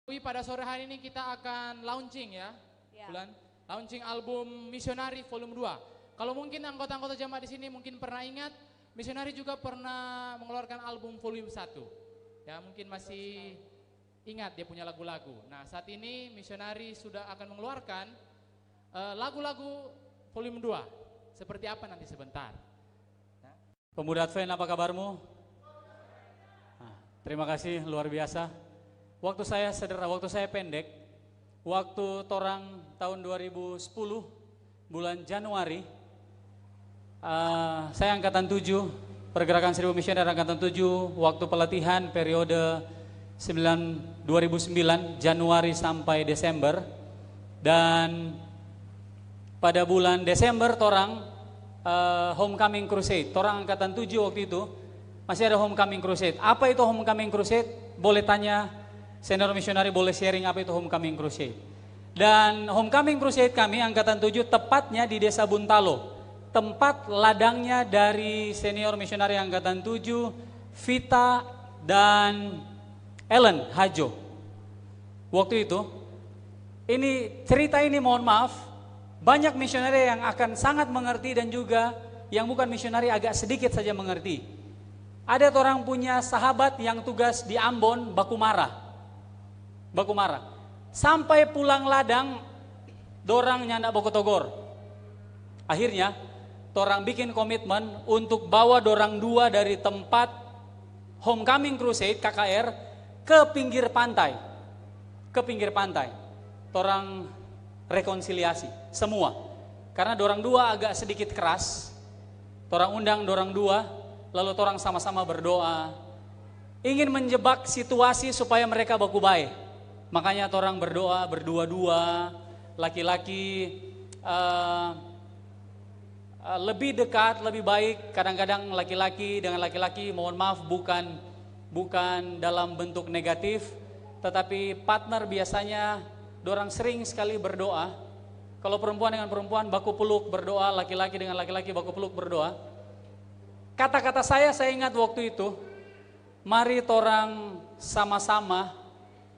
Pada sore hari ini kita akan launching ya. Bulan launching album Missionary Volume 2. Kalau mungkin anggota-anggota jamaah di sini mungkin pernah ingat, Missionary juga pernah mengeluarkan album Volume 1. Ya, mungkin masih ingat dia punya lagu-lagu. Nah, saat ini Missionary sudah akan mengeluarkan lagu-lagu Volume 2. Seperti apa nanti sebentar. Pemuda Advent, apa kabarmu? Nah, terima kasih, luar biasa. Waktu saya pendek, waktu torang tahun 2010 bulan Januari, saya angkatan 7, pergerakan 1000 misioner angkatan 7, waktu pelatihan periode 2009 Januari sampai Desember, dan pada bulan Desember torang homecoming crusade. Torang angkatan 7 waktu itu masih ada homecoming crusade. Apa itu homecoming crusade? Boleh tanya senior missionary, boleh sharing apa itu homecoming crusade. Dan homecoming crusade kami angkatan 7 tepatnya di Desa Buntalo. Tempat ladangnya dari senior missionary angkatan 7 Vita dan Ellen Hajo. Waktu itu, ini cerita ini mohon maaf, banyak misionari yang akan sangat mengerti dan juga yang bukan misionari agak sedikit saja mengerti. Ada orang punya sahabat yang tugas di Ambon, Baku Marah. Sampai pulang ladang, dorang nyanda Bokotogor. Akhirnya, dorang bikin komitmen untuk bawa dorang dua dari tempat homecoming crusade KKR ke pinggir pantai. Dorang rekonsiliasi semua. Karena dorang dua agak sedikit keras. Dorang undang dorang dua, lalu dorang sama-sama berdoa. Ingin menjebak situasi supaya mereka baku baik. Makanya orang berdoa berdua-dua, laki-laki lebih dekat, lebih baik. Kadang-kadang laki-laki dengan laki-laki, mohon maaf, bukan dalam bentuk negatif, tetapi partner biasanya dorang sering sekali berdoa. Kalau perempuan dengan perempuan baku peluk berdoa, laki-laki dengan laki-laki baku peluk berdoa. Kata-kata saya ingat waktu itu, mari orang sama-sama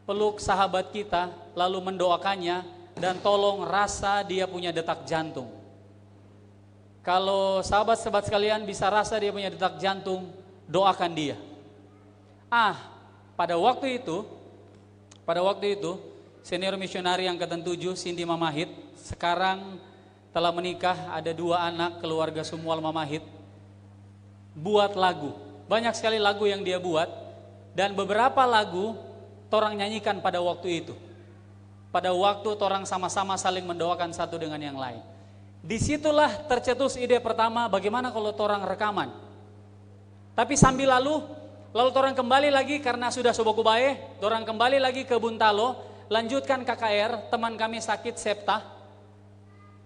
peluk sahabat kita, lalu mendoakannya, dan tolong rasa dia punya detak jantung. Kalau sahabat-sahabat sekalian bisa rasa dia punya detak jantung, doakan dia. Pada waktu itu, senior misionari angkatan 7, Cindy Mamahit, sekarang telah menikah, ada 2 anak, keluarga Sumual Mamahit, buat lagu. Banyak sekali lagu yang dia buat, dan beberapa lagu torang nyanyikan pada waktu itu. Pada waktu torang sama-sama saling mendoakan satu dengan yang lain. Disitulah tercetus ide pertama, bagaimana kalau torang rekaman. Tapi sambil lalu torang kembali lagi karena sudah soboku bae, torang kembali lagi ke Buntalo, lanjutkan KKR, teman kami sakit septa.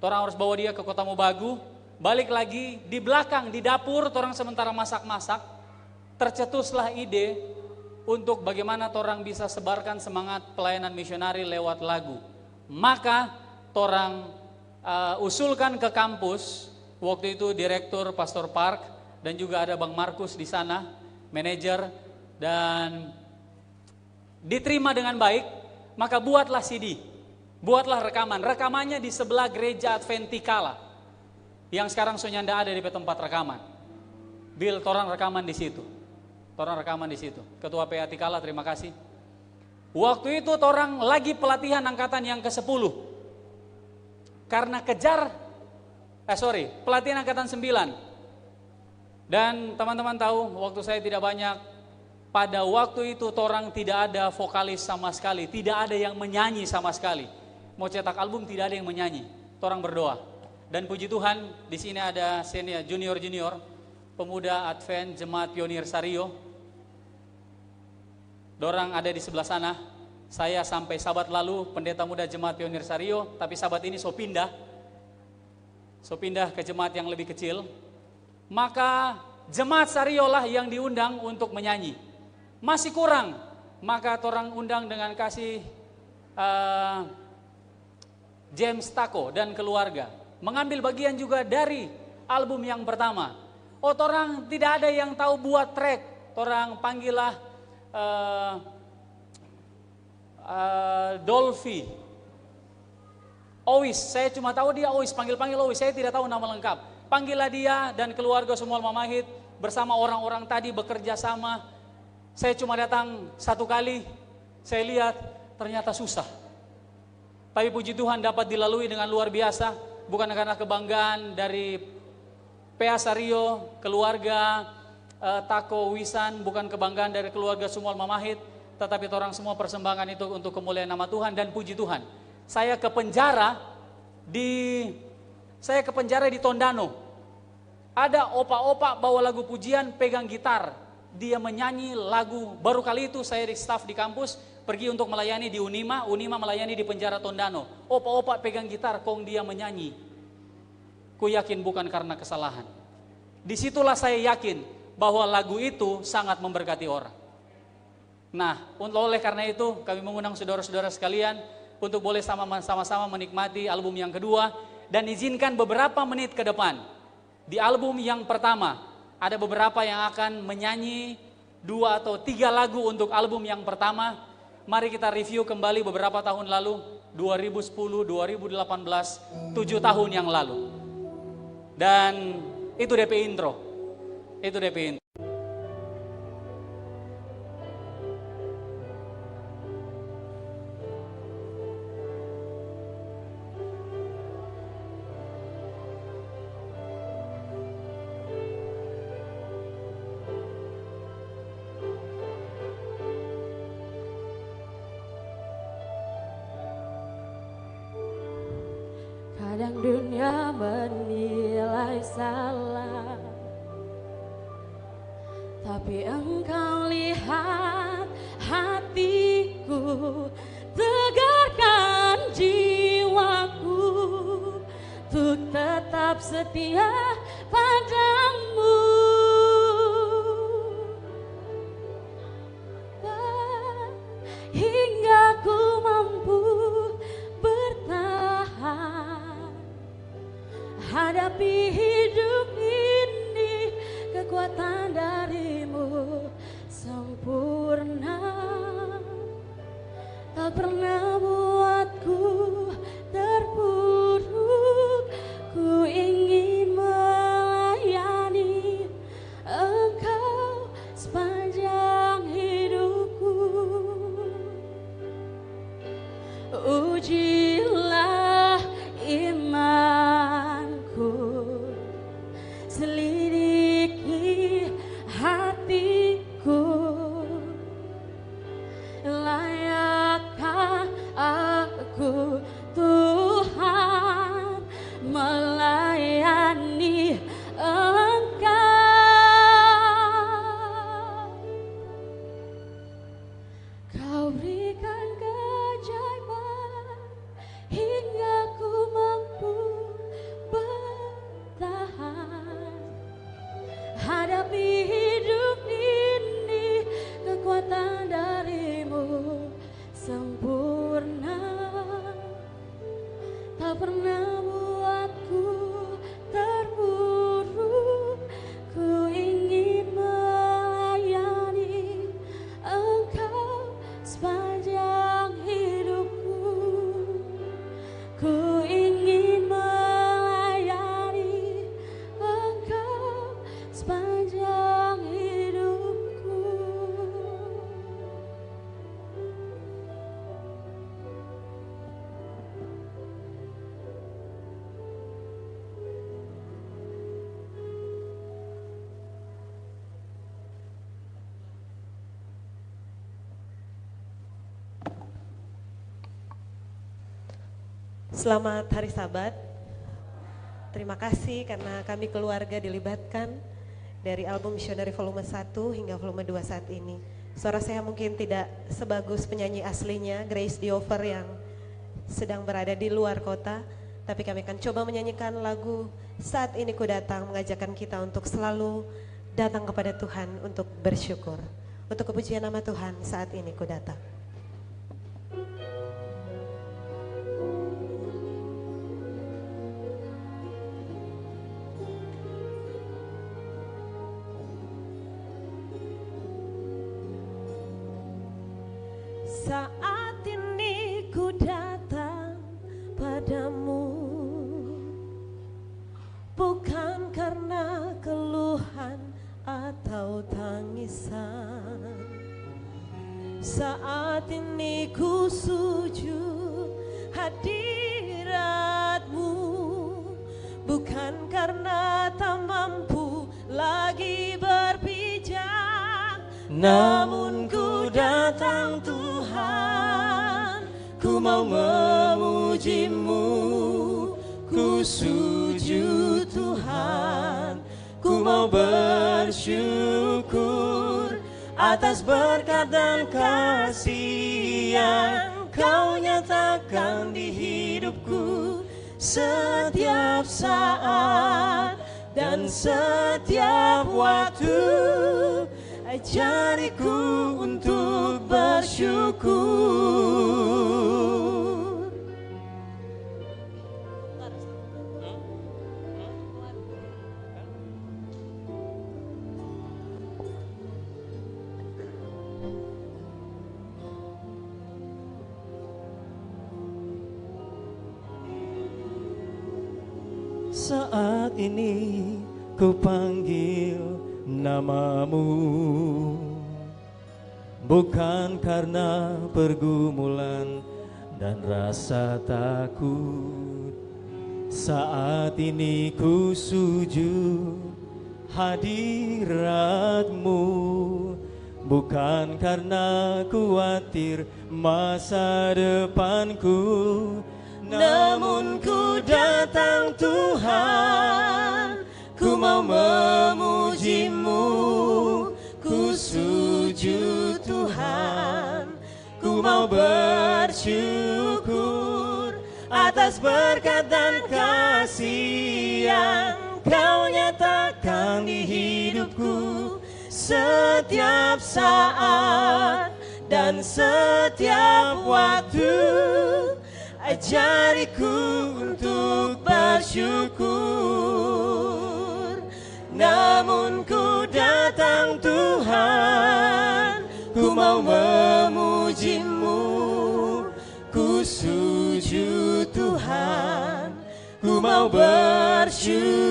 Torang harus bawa dia ke Kota Mobagu, balik lagi di belakang di dapur torang sementara masak-masak. Tercetuslah ide untuk bagaimana torang bisa sebarkan semangat pelayanan misionari lewat lagu. Maka torang usulkan ke kampus, waktu itu direktur Pastor Park dan juga ada Bang Markus di sana, manajer, dan diterima dengan baik. Maka buatlah CD, buatlah rekaman. Rekamannya di sebelah gereja Adventikala yang sekarang Sonyanda ada di tempat rekaman. Bill torang rekaman di situ. Ketua PA Tikala, terima kasih. Waktu itu orang lagi pelatihan angkatan yang ke-10. Karena pelatihan angkatan 9. Dan teman-teman tahu, waktu saya tidak banyak. Pada waktu itu orang tidak ada vokalis sama sekali, tidak ada yang menyanyi sama sekali. Mau cetak album tidak ada yang menyanyi. Orang berdoa. Dan puji Tuhan, di sini ada senior junior, pemuda Advent Jemaat Pionir Sario. Dorang ada di sebelah sana. Saya sampai sabat lalu pendeta muda Jemaat Pionir Sario, tapi sabat ini so pindah ke jemaat yang lebih kecil. Maka Jemaat Sario lah yang diundang untuk menyanyi. Masih kurang, maka orang undang dengan kasih James Tako dan keluarga mengambil bagian juga dari album yang pertama. Orang tidak ada yang tahu buat track, orang panggillah Dolphy, Ois, saya cuma tahu dia Ois, panggil-panggil Ois, saya tidak tahu nama lengkap. Panggillah dia dan keluarga semua Mamahit bersama orang-orang tadi bekerja sama. Saya cuma datang satu kali, saya lihat ternyata susah. Tapi puji Tuhan dapat dilalui dengan luar biasa, bukan karena kebanggaan dari PA Sario, keluarga Tako Wisan, bukan kebanggaan dari keluarga semua Mamahit, tetapi orang semua persembahan itu untuk kemuliaan nama Tuhan dan puji Tuhan. Saya ke penjara di Tondano. Ada opa-opa bawa lagu pujian, pegang gitar, dia menyanyi lagu. Baru kali itu saya di staff di kampus pergi untuk melayani di Unima melayani di penjara Tondano. Opa-opa pegang gitar, kong dia menyanyi. Ku yakin bukan karena kesalahan. Disitulah saya yakin bahwa lagu itu sangat memberkati orang. Nah, oleh karena itu kami mengundang saudara-saudara sekalian untuk boleh sama-sama menikmati album yang kedua, dan izinkan beberapa menit ke depan di album yang pertama ada beberapa yang akan menyanyi 2 atau 3 lagu untuk album yang pertama. Mari kita review kembali beberapa tahun lalu, 2010, 2018, 7 tahun yang lalu. Dan itu DP intro. Itu DP intro. Kadang dunia menilai salah, tapi engkau lihat hatiku, tegarkan jiwaku untuk tetap setia padamu. Hingga ku mampu bertahan hadapi hidup ini, kekuatan darimu sempurna, tak pernah buatku terpuruk. Ku ingin melayani Engkau sepanjang hidupku. Ujilah imanku, selidiki hatiku, layakkah aku Tuhan melayani Engkau? Kau berikan keajaiban hingga ku mampu bertahan hadapi hidup ini, kekuatan darimu sempurna, tak pernah buatku terpuruk. Ku ingin melayani Engkau sepanjang hidupku. Ku ingin melayani Engkau sepanjang hidupku. Selamat Hari Sabat. Terima kasih karena kami keluarga dilibatkan dari album Missionary volume 1 hingga volume 2 saat ini. Suara saya mungkin tidak sebagus penyanyi aslinya Grace Diover yang sedang berada di luar kota, tapi kami akan coba menyanyikan lagu Saat Ini Ku Datang, mengajakkan kita untuk selalu datang kepada Tuhan untuk bersyukur. Untuk kepujian nama Tuhan, saat ini ku datang. Saat ini sujud hadirat-Mu, bukan karena tak mampu lagi berpijak, namun ku datang Tuhan, ku mau memuji-Mu, ku sujud Tuhan, ku mau bersyukur atas berkat dan kasih yang Kau nyatakan di hidupku setiap saat dan setiap waktu. Ajariku untuk bersyukur. Saat ini ku panggil namamu, bukan karena pergumulan dan rasa takut. Saat ini ku sujud hadirat-Mu, bukan karena khawatir masa depanku, namun ku datang Tuhan, ku mau memuji-Mu, ku sujud Tuhan, ku mau bersyukur atas berkat dan kasih yang Kau nyatakan di hidupku setiap saat dan setiap waktu. Ajariku untuk bersyukur, namun ku datang Tuhan, ku mau memuji-Mu, ku sujud Tuhan, ku mau bersyukur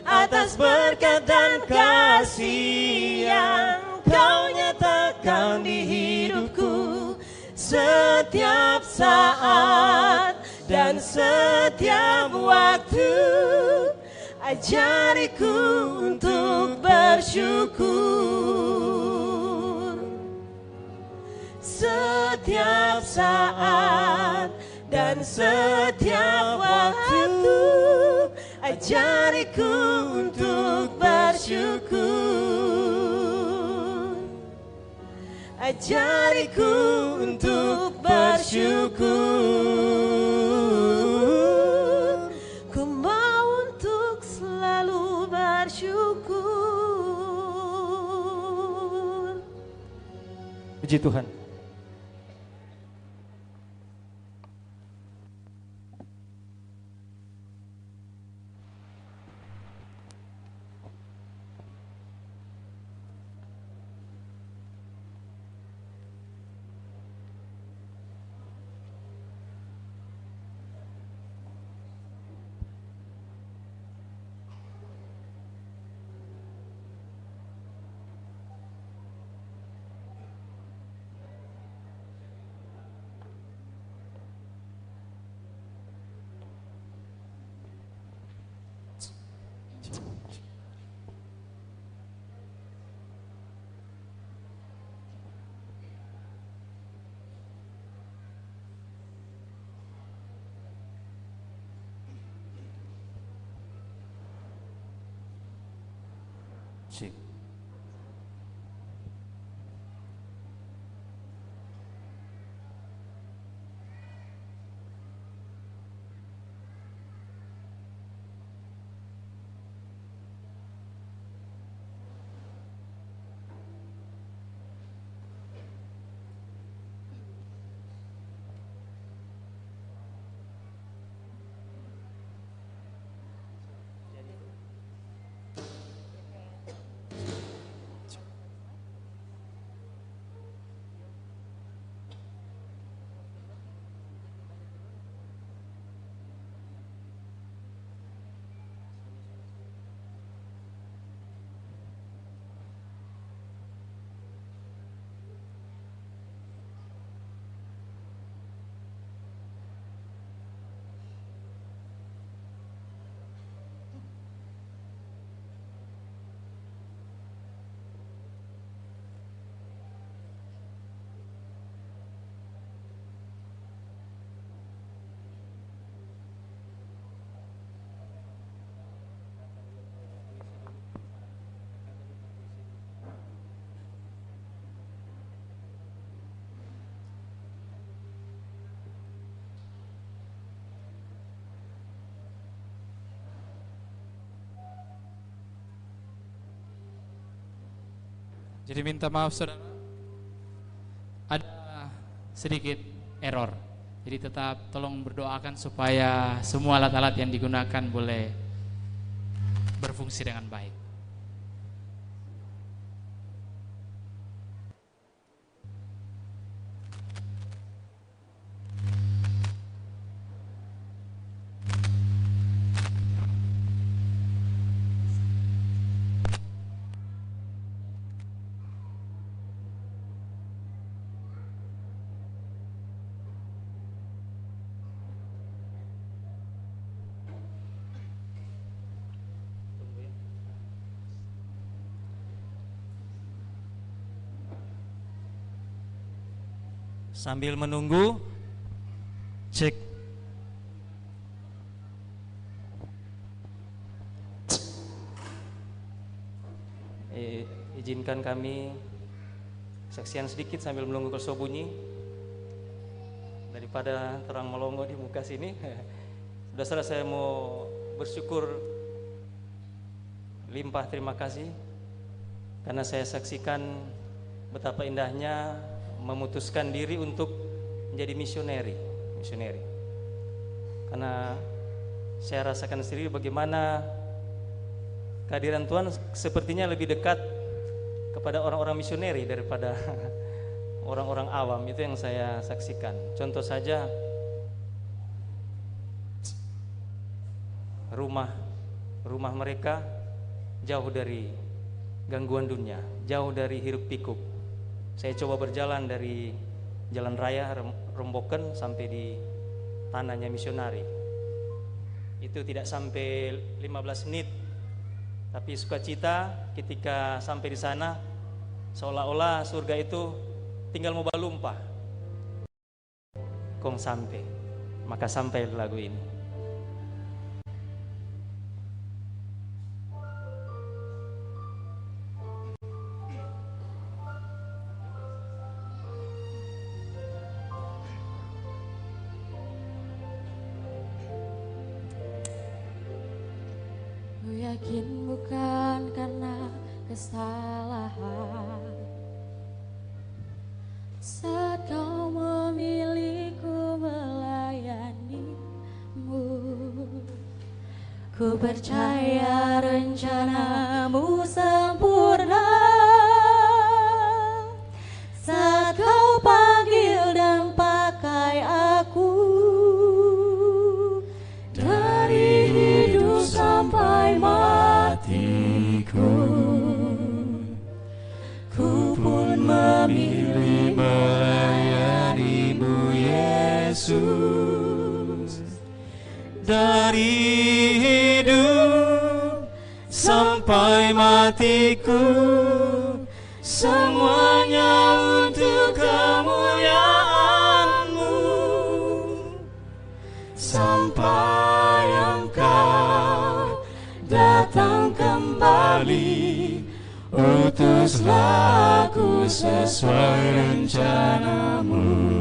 atas berkat dan kasih yang Kau nyatakan di hidupku setiap saat dan setiap waktu. Ajariku untuk bersyukur setiap saat dan setiap waktu. Ajariku untuk bersyukur, ajariku untuk bersyukur. Ku mau untuk selalu bersyukur. Puji Tuhan. Sip. Jadi minta maaf saudara, ada sedikit error. Jadi tetap tolong berdoakan supaya semua alat-alat yang digunakan boleh berfungsi dengan baik. Sambil menunggu, cek. Izinkan kami saksian sedikit sambil menunggu kerso bunyi. Daripada terang melongo di muka sini, saudara saya mau bersyukur limpah terima kasih karena saya saksikan betapa indahnya memutuskan diri untuk menjadi misioneri. Karena saya rasakan sendiri bagaimana kehadiran Tuhan sepertinya lebih dekat kepada orang-orang misioneri daripada orang-orang awam. Itu yang saya saksikan. Contoh saja, rumah mereka jauh dari gangguan dunia, jauh dari hiruk pikuk. Saya coba berjalan dari jalan raya Remboken sampai di tanahnya misionari. Itu tidak sampai 15 menit. Tapi sukacita ketika sampai di sana, seolah-olah surga itu tinggal mau balumpah. Kong sampai, maka sampai lagu ini. Ku yakin bukan karena kesalahan saat kau memilihku melayanimu. Ku percaya rencanamu sempurna saat kau panggil dan pakai aku. Dari hidup sampai matiku, ku pun memilih melayanimu Yesus. Dari hidup sampai matiku, semuanya untuk kemuliaan-Mu. Sampai Engkau datang kembali, utuslah aku sesuai rencana-Mu.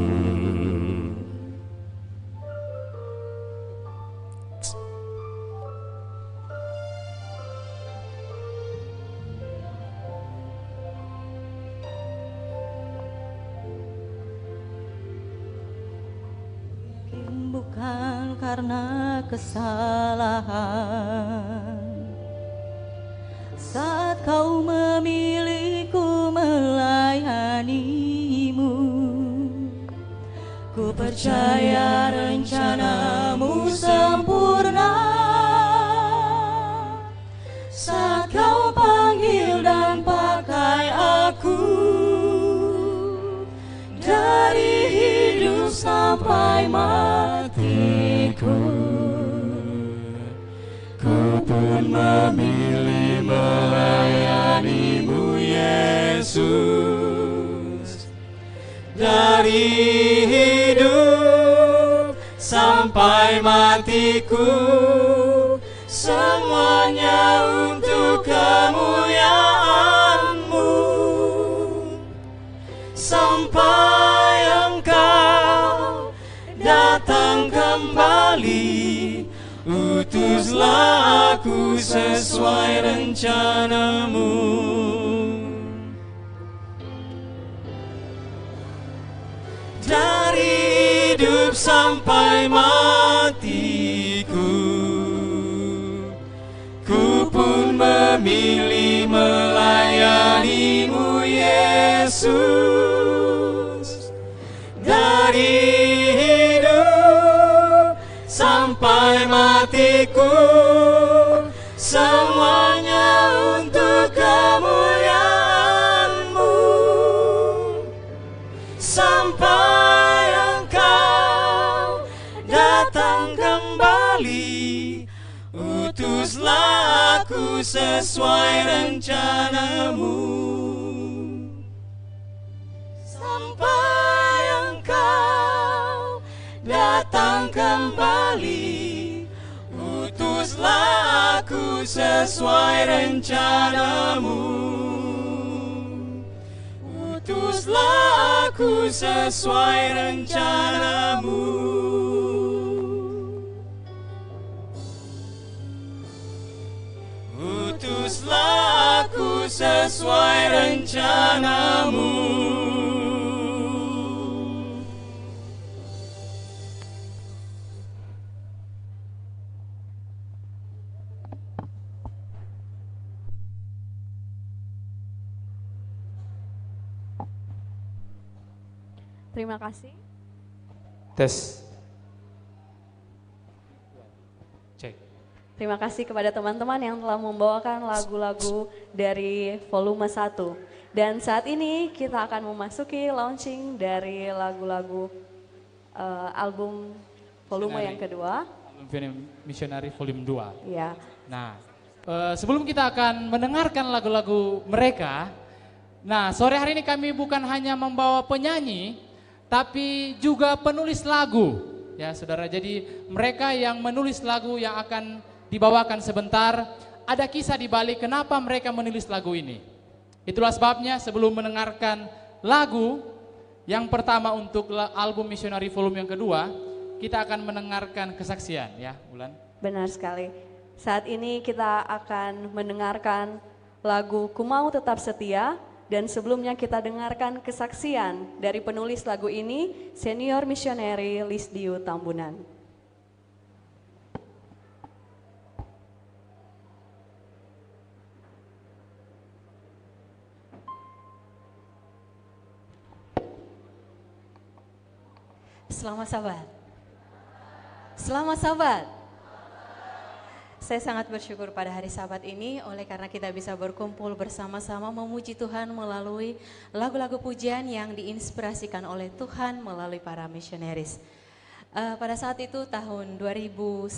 Bukan karena kesalahan saat kau memilihku melayanimu. Ku percaya rencanamu sempurna saat kau panggil dan pakai aku. Dari hidup sampai matiku, ku pun memilih melayanimu Yesus. Dari hidup sampai matiku, semuanya untuk kemuliaan-Mu. Sampai Engkau datang kembali, utuslah aku sesuai rencana-Mu. sampai matiku. Ku pun memilih melayanimu Yesus. Dari hidup sampai matiku, semuanya untuk kemuliaan-Mu. Sampai Engkau datang kembali, utuslah aku sesuai rencana-Mu. Sampai Engkau datang kembali, utuslah aku sesuai rencana-Mu. Utuslah aku sesuai rencana-Mu. Utuslah aku sesuai rencana-Mu. Terima kasih. Tes. Cek. Terima kasih kepada teman-teman yang telah membawakan lagu-lagu dari volume 1. Dan saat ini kita akan memasuki launching dari lagu-lagu album volume yang kedua. Album Missionary Volume 2. Ya. Nah, sebelum kita akan mendengarkan lagu-lagu mereka, nah sore hari ini kami bukan hanya membawa penyanyi, tapi juga penulis lagu. Ya saudara, jadi mereka yang menulis lagu yang akan dibawakan sebentar, ada kisah di balik kenapa mereka menulis lagu ini. Itulah sebabnya sebelum mendengarkan lagu yang pertama untuk album Missionary Volume yang kedua, kita akan mendengarkan kesaksian ya, Bulan. Benar sekali. Saat ini kita akan mendengarkan lagu Ku Mau Tetap Setia, dan sebelumnya kita dengarkan kesaksian dari penulis lagu ini, Senior Missionary Lisdiu Tambunan. Selamat Sabat. Selamat Sabat. Saya sangat bersyukur pada hari Sabat ini oleh karena kita bisa berkumpul bersama-sama memuji Tuhan melalui lagu-lagu pujian yang diinspirasikan oleh Tuhan melalui para missionaries. Pada saat itu tahun 2011,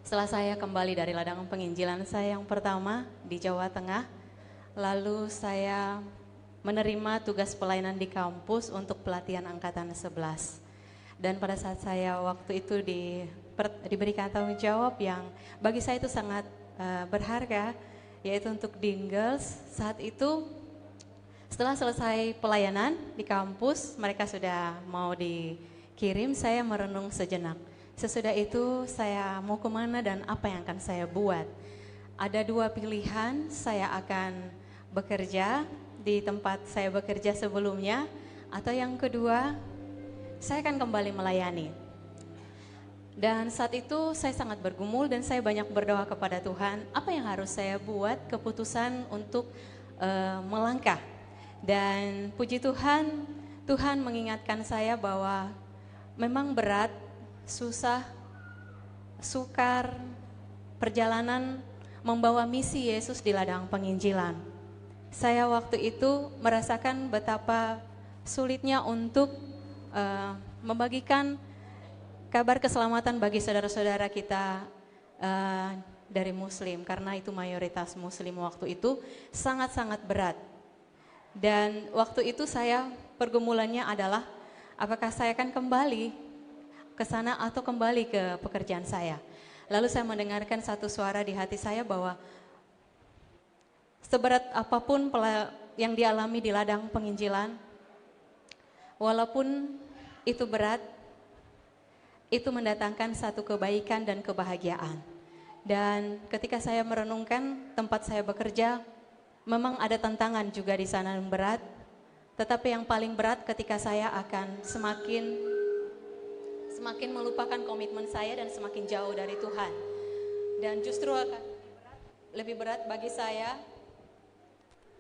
setelah saya kembali dari ladang penginjilan saya yang pertama di Jawa Tengah, lalu saya menerima tugas pelayanan di kampus untuk pelatihan angkatan 11. Dan pada saat saya waktu itu diberikan tanggung jawab yang bagi saya itu sangat berharga, yaitu untuk Dean Girls. Saat itu setelah selesai pelayanan di kampus, mereka sudah mau dikirim, saya merenung sejenak. Sesudah itu saya mau kemana dan apa yang akan saya buat. Ada dua pilihan, saya akan bekerja di tempat saya bekerja sebelumnya, atau yang kedua, saya akan kembali melayani. Dan saat itu saya sangat bergumul dan saya banyak berdoa kepada Tuhan, apa yang harus saya buat, keputusan untuk melangkah. Dan puji Tuhan, Tuhan mengingatkan saya bahwa memang berat, susah, sukar, perjalanan membawa misi Yesus di ladang penginjilan. Saya waktu itu merasakan betapa sulitnya untuk membagikan kabar keselamatan bagi saudara-saudara kita dari Muslim, karena itu mayoritas Muslim waktu itu sangat-sangat berat. Dan waktu itu saya pergumulannya adalah apakah saya akan kembali ke sana atau kembali ke pekerjaan saya. Lalu saya mendengarkan satu suara di hati saya bahwa seberat apapun yang dialami di ladang penginjilan, walaupun itu berat, itu mendatangkan satu kebaikan dan kebahagiaan. Dan ketika saya merenungkan tempat saya bekerja, memang ada tantangan juga di sana yang berat, tetapi yang paling berat ketika saya akan semakin semakin melupakan komitmen saya dan semakin jauh dari Tuhan. Dan justru akan lebih berat bagi saya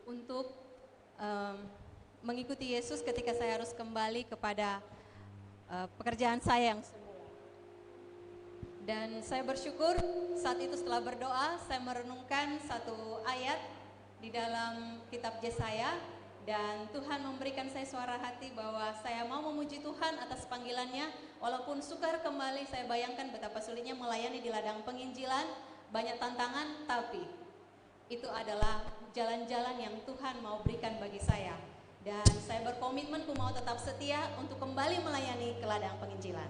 untuk mengikuti Yesus ketika saya harus kembali kepada pekerjaan saya yang semula. Dan saya bersyukur saat itu setelah berdoa, saya merenungkan satu ayat di dalam kitab Yesaya, dan Tuhan memberikan saya suara hati bahwa saya mau memuji Tuhan atas panggilannya. Walaupun sukar kembali, saya bayangkan betapa sulitnya melayani di ladang penginjilan, banyak tantangan, tapi itu adalah jalan-jalan yang Tuhan mau berikan bagi saya. Dan saya berkomitmen mau tetap setia untuk kembali melayani ke ladang penginjilan.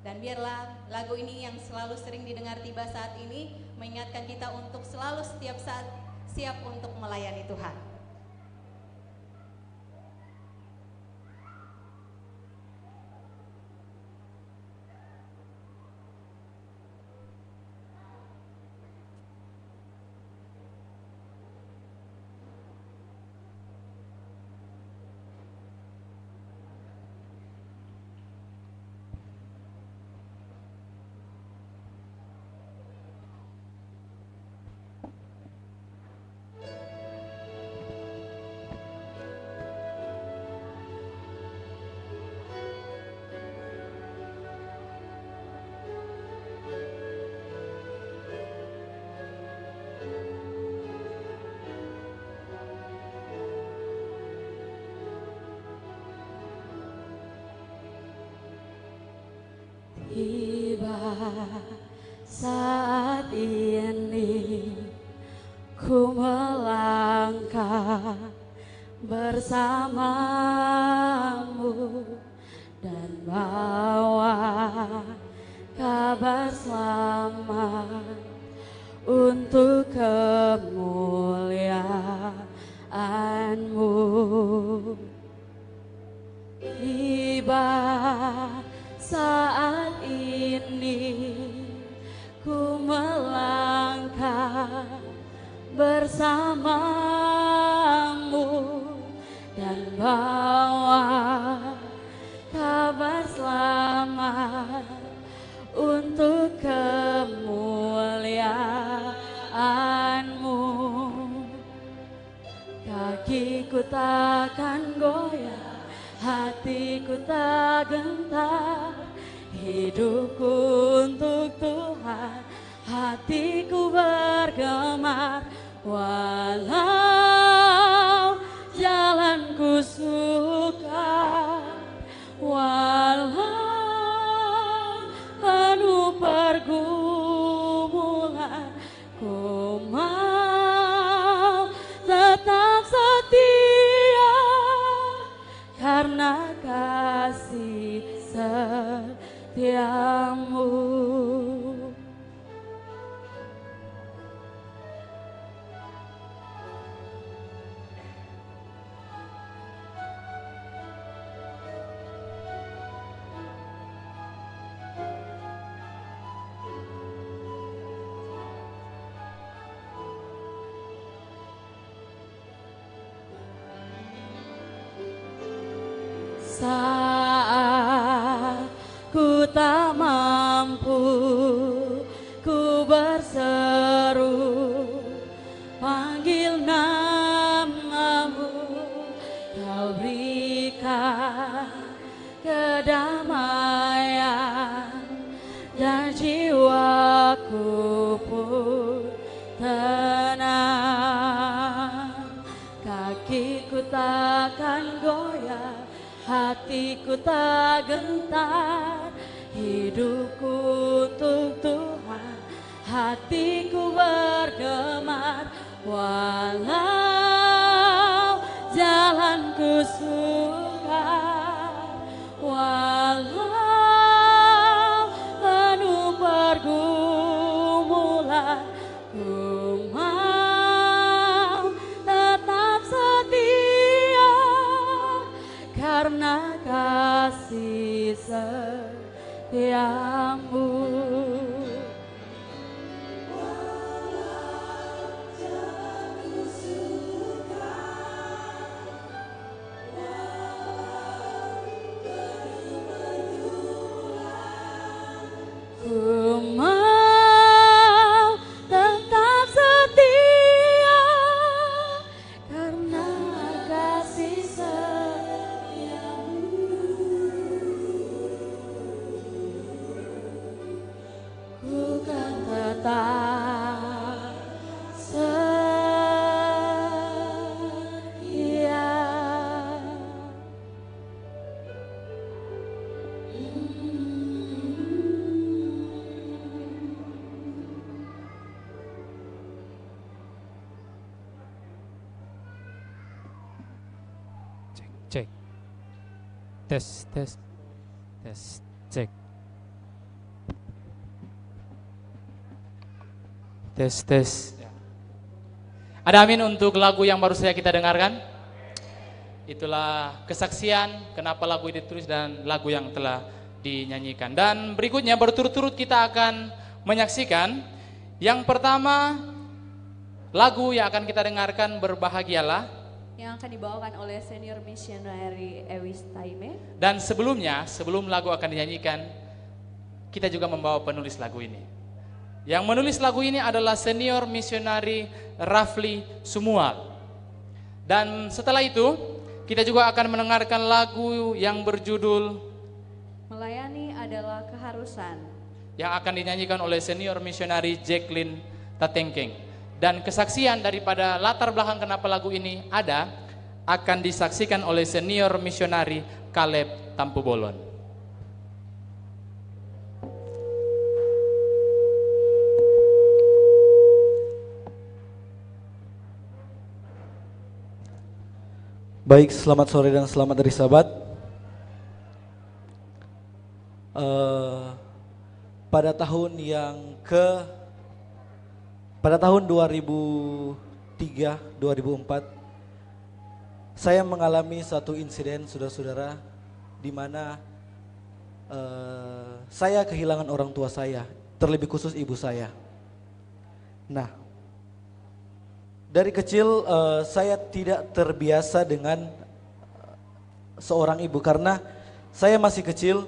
Dan biarlah lagu ini yang selalu sering didengar tiba saat ini mengingatkan kita untuk selalu setiap saat siap untuk melayani Tuhan. Tiba saat ini ku melangkah bersamamu dan bawa kabar selamat untuk kemuliaan-Mu. Tiba saat ini ku melangkah bersamamu dan bawa kabar selamat untuk kemuliaan-Mu. Kakiku takkan goyah, hatiku tak gentar, hidupku untuk Tuhan, hatiku bergemar. Walau jalanku sukar, walau penuh pergumulan, ku mau tetap setia karena kasih setiamu. Saat ku tak mampu, ku berseru, panggil namamu, kau berikan kedamaian dan jiwaku pun tenang. Kakiku takkan goyah, hatiku tak gentar, hidupku untuk Tuhan, hatiku bergemar. Walau jalanku sukar, walau penuh pergumulan, ku mau tetap setia karena kasih setiamu. Cek. Tes, tes. Tes, cek. Tes, tes. Ada amin untuk lagu yang baru saja kita dengarkan. Itulah kesaksian kenapa lagu itu ditulis dan lagu yang telah dinyanyikan. Dan berikutnya berturut-turut kita akan menyaksikan. Yang pertama, lagu yang akan kita dengarkan Berbahagialah, yang akan dibawakan oleh senior missionary Ewis Taime. Dan sebelumnya, sebelum lagu akan dinyanyikan, kita juga membawa penulis lagu ini. Yang menulis lagu ini adalah senior missionary Rafli Sumual. Dan setelah itu, kita juga akan mendengarkan lagu yang berjudul Melayani Adalah Keharusan, yang akan dinyanyikan oleh senior missionary Jacqueline Tatengkeng. Dan kesaksian daripada latar belakang kenapa lagu ini ada akan disaksikan oleh senior missionary Caleb Tampu Bolon. Baik, selamat sore dan selamat dari sahabat. Pada tahun 2003-2004 saya mengalami satu insiden, saudara-saudara, di mana saya kehilangan orang tua saya, terlebih khusus ibu saya. Nah, dari kecil saya tidak terbiasa dengan seorang ibu karena saya masih kecil,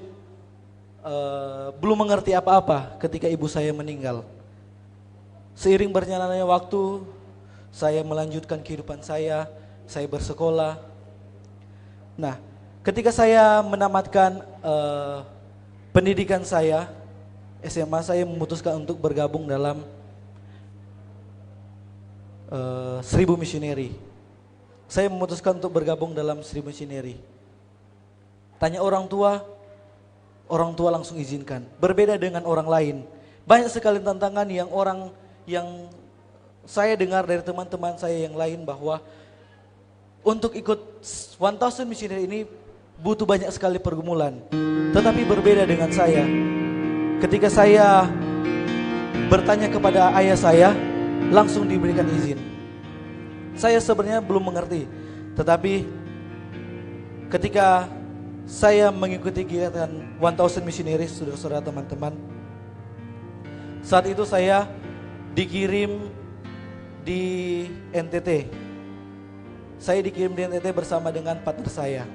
belum mengerti apa-apa ketika ibu saya meninggal. Seiring berjalannya waktu, saya melanjutkan kehidupan saya bersekolah. Nah, ketika saya menamatkan pendidikan saya, SMA, saya memutuskan untuk bergabung dalam 1000 Missionary. Saya memutuskan untuk bergabung dalam 1000 Missionary. Tanya orang tua langsung izinkan. Berbeda dengan orang lain. Banyak sekali tantangan yang saya dengar dari teman-teman saya yang lain bahwa untuk ikut 1000 Missionary ini butuh banyak sekali pergumulan. Tetapi berbeda dengan saya. Ketika saya bertanya kepada ayah saya, langsung diberikan izin. Saya sebenarnya belum mengerti, tetapi ketika saya mengikuti kegiatan 1000 Missionary, saudara-saudara, teman-teman, saat itu saya dikirim di NTT. Saya dikirim di NTT bersama dengan partner saya.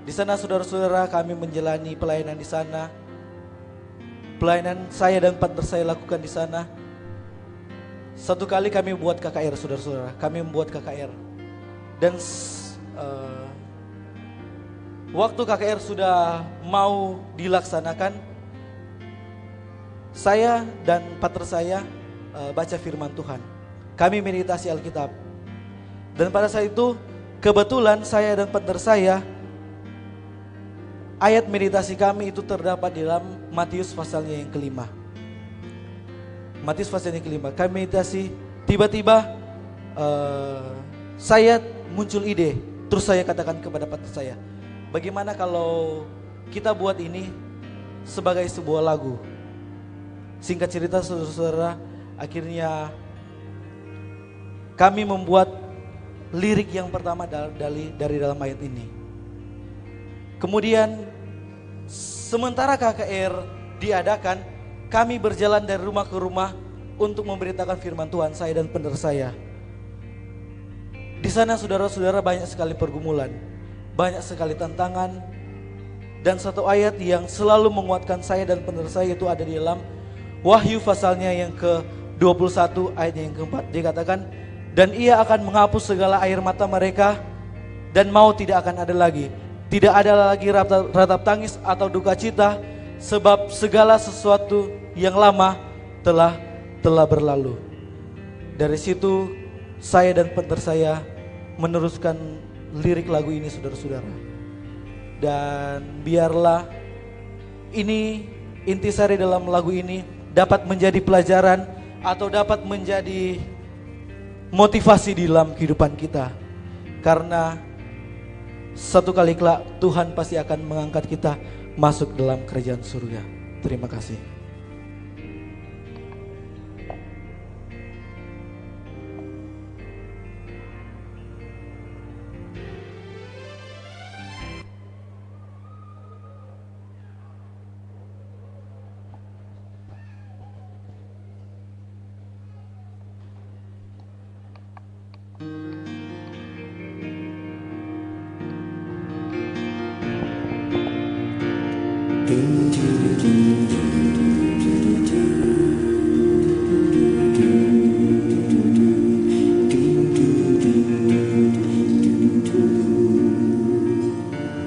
Di sana, saudara-saudara, kami menjalani pelayanan di sana. Pelayanan saya dan partner saya lakukan di sana. Satu kali kami buat KKR, saudara-saudara. Kami membuat KKR. Dan waktu KKR sudah mau dilaksanakan, saya dan partner saya baca firman Tuhan. Kami meditasi Alkitab. Dan pada saat itu kebetulan saya dan partner saya, ayat meditasi kami itu terdapat di dalam Matius pasalnya yang kelima. Matius pasalnya yang kelima. Kami meditasi, tiba-tiba saya muncul ide. Terus saya katakan kepada partner saya, bagaimana kalau kita buat ini sebagai sebuah lagu. Singkat cerita, saudara-saudara, akhirnya kami membuat lirik yang pertama dari dalam ayat ini. Kemudian sementara KKR diadakan, kami berjalan dari rumah ke rumah untuk memberitakan firman Tuhan, saya dan partner saya. Di sana, saudara-saudara, banyak sekali pergumulan, banyak sekali tantangan, dan satu ayat yang selalu menguatkan saya dan partner saya itu ada di dalam Wahyu pasalnya yang ke-21 ayat yang keempat. Dikatakan, dan ia akan menghapus segala air mata mereka, dan maut tidak akan ada lagi. Tidak ada lagi ratap tangis atau duka cita, sebab segala sesuatu yang lama telah berlalu. Dari situ saya dan partner saya meneruskan lirik lagu ini, saudara-saudara. Dan biarlah ini intisari dalam lagu ini dapat menjadi pelajaran atau dapat menjadi motivasi di dalam kehidupan kita. Karena satu kali kelak Tuhan pasti akan mengangkat kita masuk dalam kerajaan surga. Terima kasih.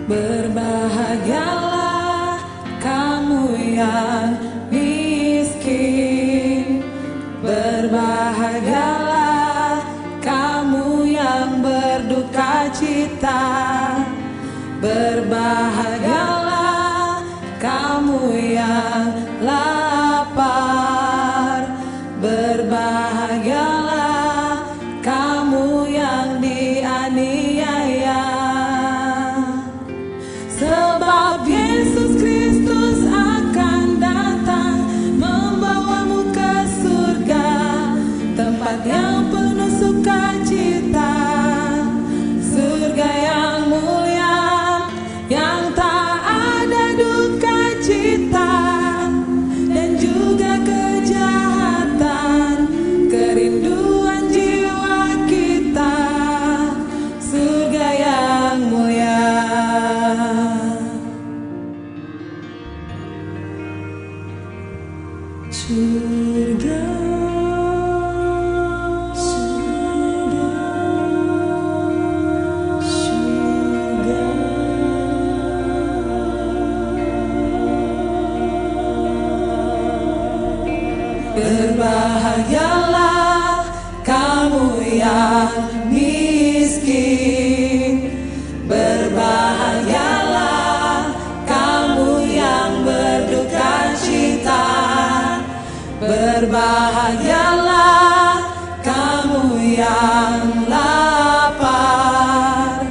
Berbahagialah kamu yang miskin, berbahagialah kamu yang berduka cita, berbahagialah kamu yang lapar, berbahagialah kamu yang dianiaya. Sebab Yesus Kristus akan datang membawamu ke surga, tempat yang penuh sukacita, surga yang mulia, yang tak ada duka cita dan juga kejahatan, kerinduan jiwa kita, surga yang mulia. Surga, surga, surga. Berbahagialah kamu yang miskin, berbahagialah kamu yang berduka cita, berbahagialah kamu yang lapar,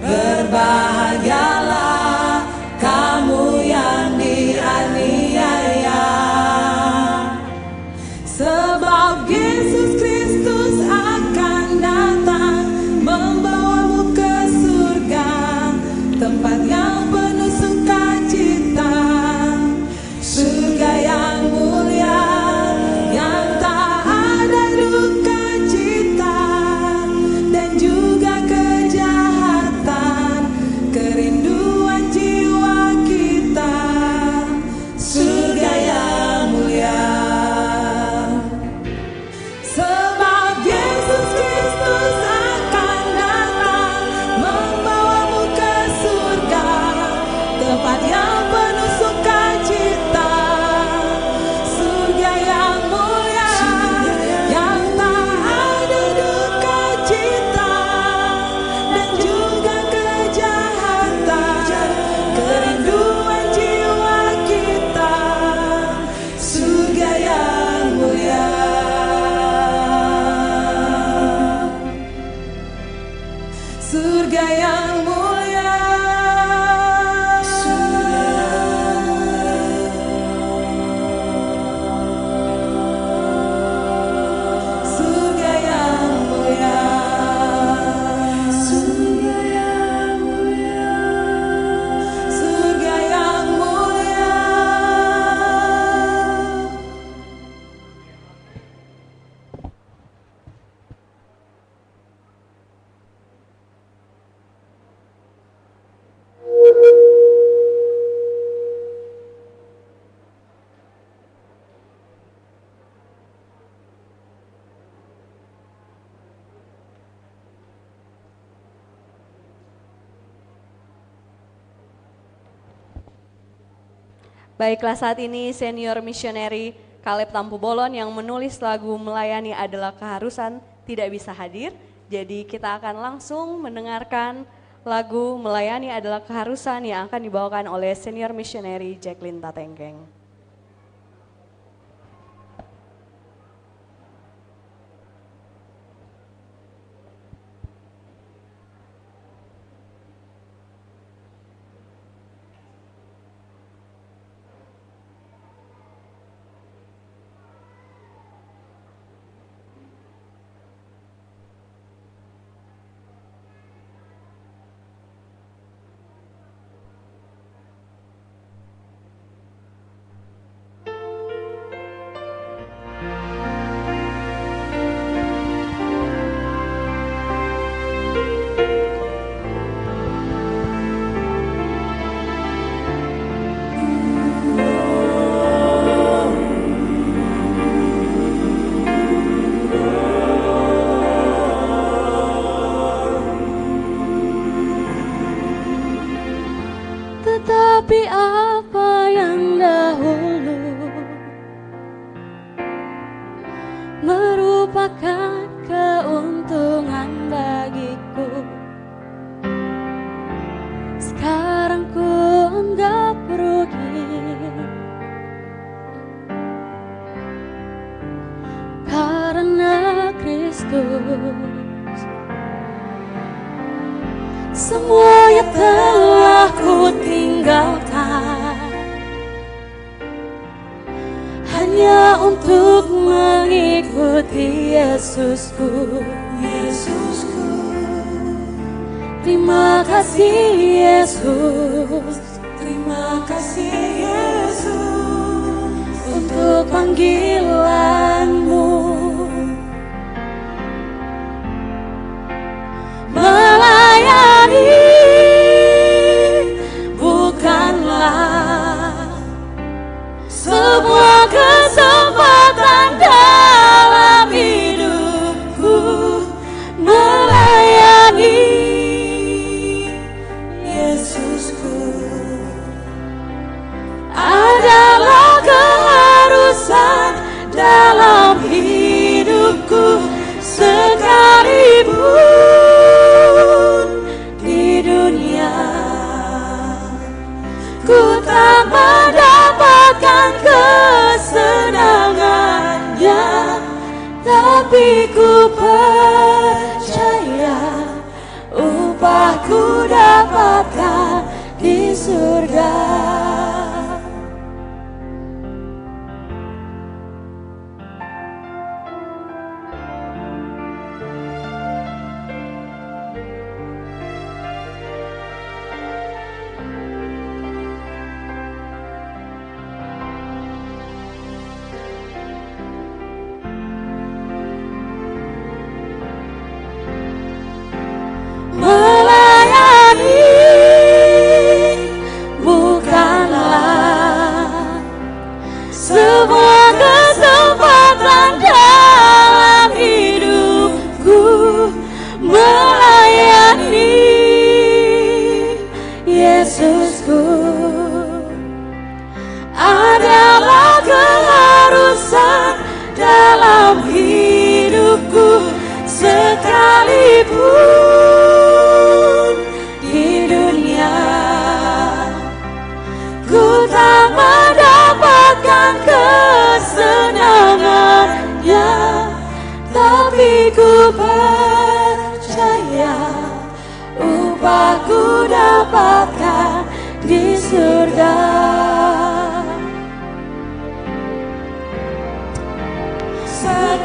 berbahagialah kamu yang dianiaya. Sebab Yesus Kristus akan datang membawamu ke surga, tempat yang penuh sukacita, surga yang mulia, yang tak ada duka cita dan juga kejahatan, kerinduan jiwa kita, surga yang mulia. Sebab Yesus Kristus akan datang membawamu ke surga, tempat yang penuh sukacita, surga yang mulia, yang tak ada duka cita dan juga kejahatan, kerinduan jiwa kita, surga yang mulia. Surga yang mulia, surga yang mulia, surga yang mulia, surga yang mulia. Baiklah, saat ini senior missionary Caleb Tampu Bolon yang menulis lagu Melayani Adalah Keharusan tidak bisa hadir. Jadi kita akan langsung mendengarkan lagu Melayani adalah keharusan yang akan dibawakan oleh senior missionary Jacqueline Tatengkeng. Tetapi apa yang dahulu merupakan keuntungan bagiku, sekarang ku anggap rugi karena Kristus. Semuanya telah ku tinggalkan hanya untuk mengikuti Yesusku. Terima kasih Yesus, terima kasih Yesus untuk panggilanmu. Melayani bukanlah sebuah kesempatan dalam hidupku. Melayani Yesusku adalah keharusan dalam hidupku, sekalipun di dunia ku tak mendapatkan kesenangannya, tapi ku percaya upahku dapatkan di surga. Melayani bukanlah sebuah kesempatan dalam hidupku. Melayani Yesusku adalah keharusan dalam hidupku, sekalipun di dunia ku tak mendapatkan kesenangannya, tapi ku percaya upahku dapatkan di surga.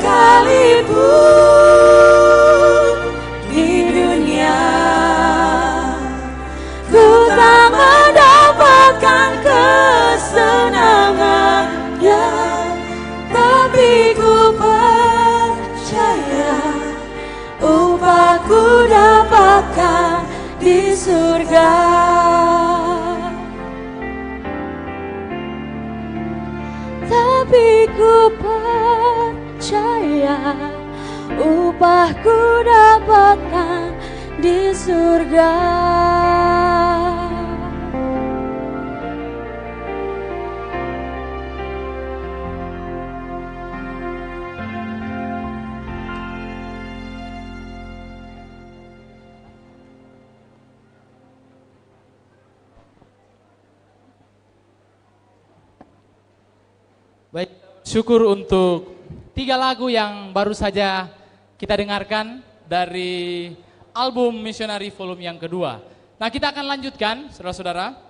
Sekalipun di dunia ku tak mendapatkan kesenangannya, tapi ku percaya upahku dapatkan di surga. Tapi ku percaya upahku dapatkan di surga. syukur untuk 3 lagu yang baru saja kita dengarkan dari album Missionary Volume yang kedua. Nah, kita akan lanjutkan, saudara-saudara.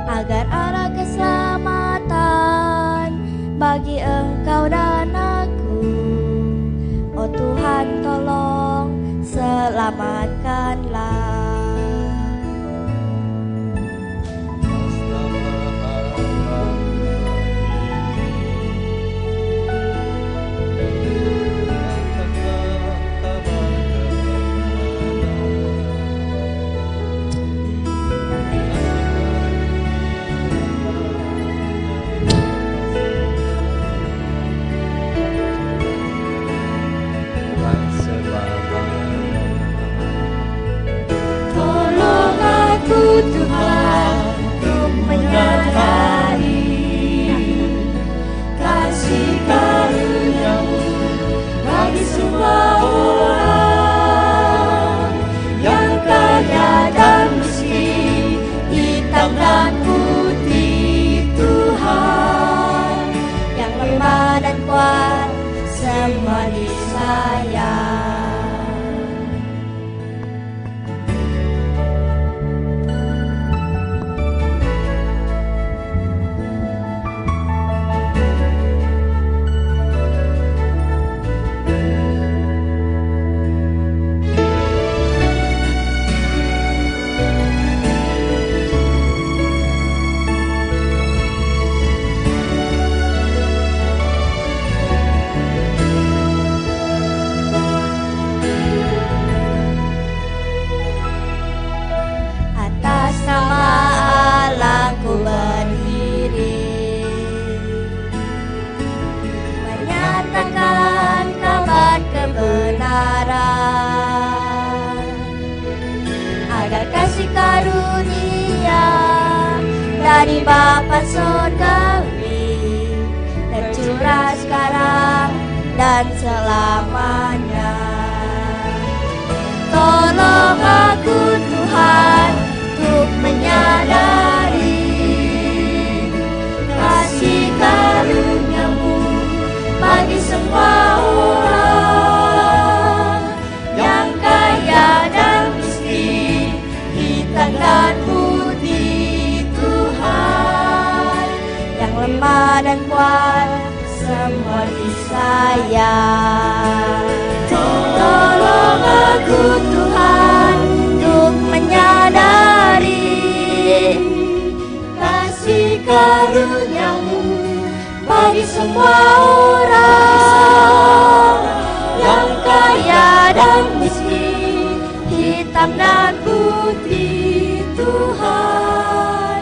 Agar ada keselamatan bagi engkau dan aku. Oh Tuhan, tolong selamatkanlah. Tuhan, untuk menyadari kasih karunia-Mu bagi semua orang yang kaya dan miskin, hitam dan putih. Tuhan, yang lemah dan kuat, semua disayang. Karunia dari Bapa Surgawi tercurah sekarang dan selamanya. Tolong aku Tuhan untuk menyadari kasih karunia-Mu bagi semua orang yang kaya dan miskin, hitam dan putih. Tuhan, yang lemah dan kuat, semua disayang. Tolong aku Tuhan untuk menyadari kasih karunia-Mu bagi semua orang yang kaya dan miskin, hitam dan putih. Tuhan,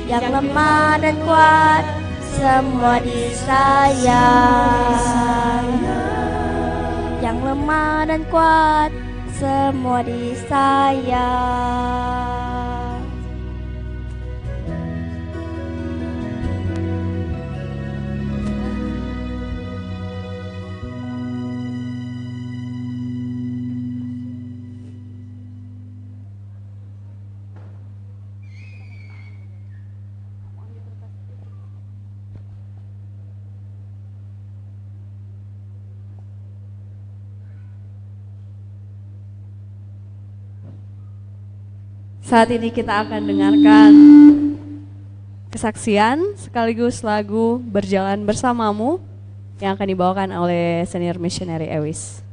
yang lemah dan kuat, semua disayang. Yang lemah dan kuat, semua disayang. Saat ini kita akan dengarkan kesaksian sekaligus lagu Berjalan Bersamamu yang akan dibawakan oleh Senior Missionary Ewis.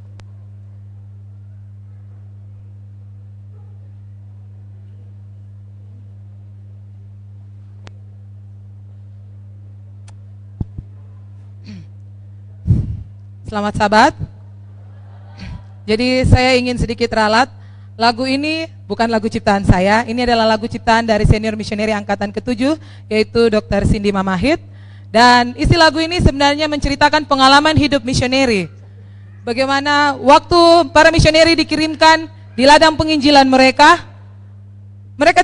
Selamat sahabat. Jadi saya ingin sedikit ralat Lagu ini bukan lagu ciptaan saya, ini adalah lagu ciptaan dari senior missionary angkatan ke-7, yaitu Dr. Cindy Mamahit. Dan isi lagu ini sebenarnya menceritakan pengalaman hidup missionary. Bagaimana waktu para missionary dikirimkan di ladang penginjilan mereka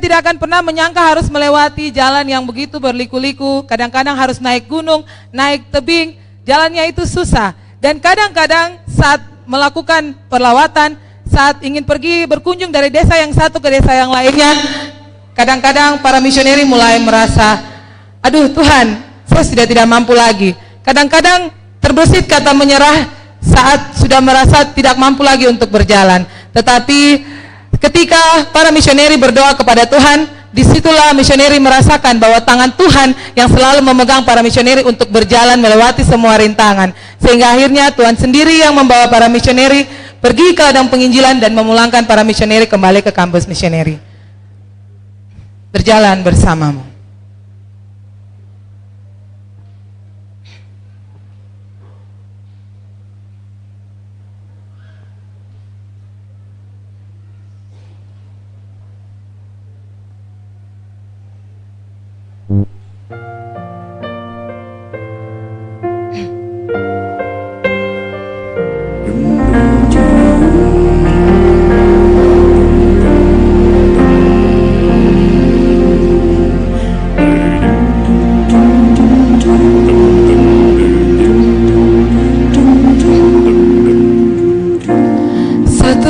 tidak akan pernah menyangka harus melewati jalan yang begitu berliku-liku, kadang-kadang harus naik gunung, naik tebing, jalannya itu susah. Dan kadang-kadang saat melakukan perlawatan, saat ingin pergi berkunjung dari desa yang satu ke desa yang lainnya, kadang-kadang para misioneri mulai merasa, aduh Tuhan, saya sudah tidak mampu lagi. Kadang-kadang terbesit kata menyerah saat sudah merasa tidak mampu lagi untuk berjalan. Tetapi ketika para misioneri berdoa kepada Tuhan, disitulah misioneri merasakan bahwa tangan Tuhan yang selalu memegang para misioneri untuk berjalan melewati semua rintangan. Sehingga akhirnya Tuhan sendiri yang membawa para misioneri pergi ke ladang penginjilan dan memulangkan para misioneri kembali ke kampus misioneri. Berjalan bersamamu.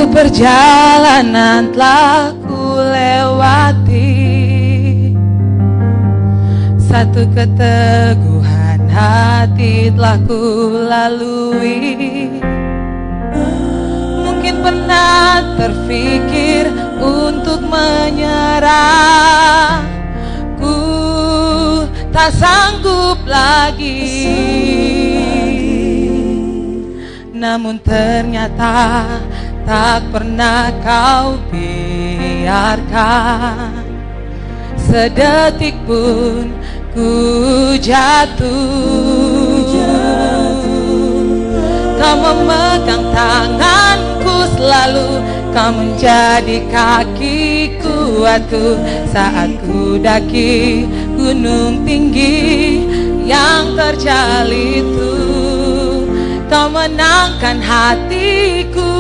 Perjalanan telah ku lewati, satu keteguhan hati telah ku lalui. Mungkin pernah terfikir untuk menyerah, ku tak sanggup lagi. Namun ternyata tak pernah kau biarkan sedetik pun ku jatuh. Kau memegang tanganku selalu, kau menjadi kaki kuatku saat ku daki gunung tinggi yang terjal itu. Kau menangkan hatiku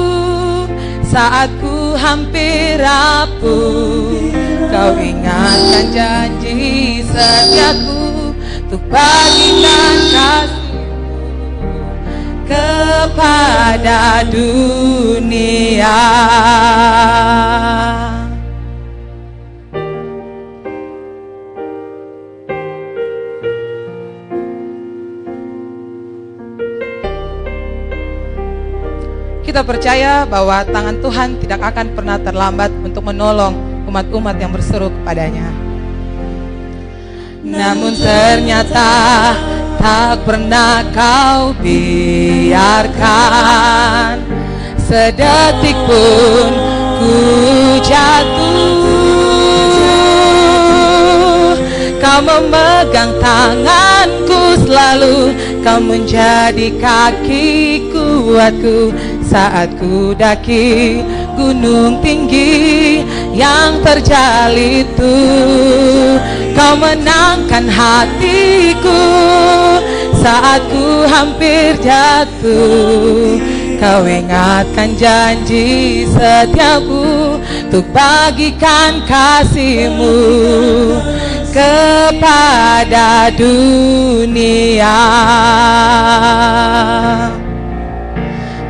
saat ku hampir rapuh. Kau ingatkan janji setiaku untuk bagikan kasih-Mu kepada dunia. Kita percaya bahwa tangan Tuhan tidak akan pernah terlambat untuk menolong umat-umat yang berseru kepadanya. Namun ternyata tak pernah kau biarkan sedetik pun ku jatuh. Kau memegang tanganku selalu, kau menjadi kaki kuatku saat ku daki gunung tinggi yang terjal itu. Kau menangkan hatiku saat ku hampir jatuh. Kau ingatkan janji setiamu untuk bagikan kasih-Mu kepada dunia.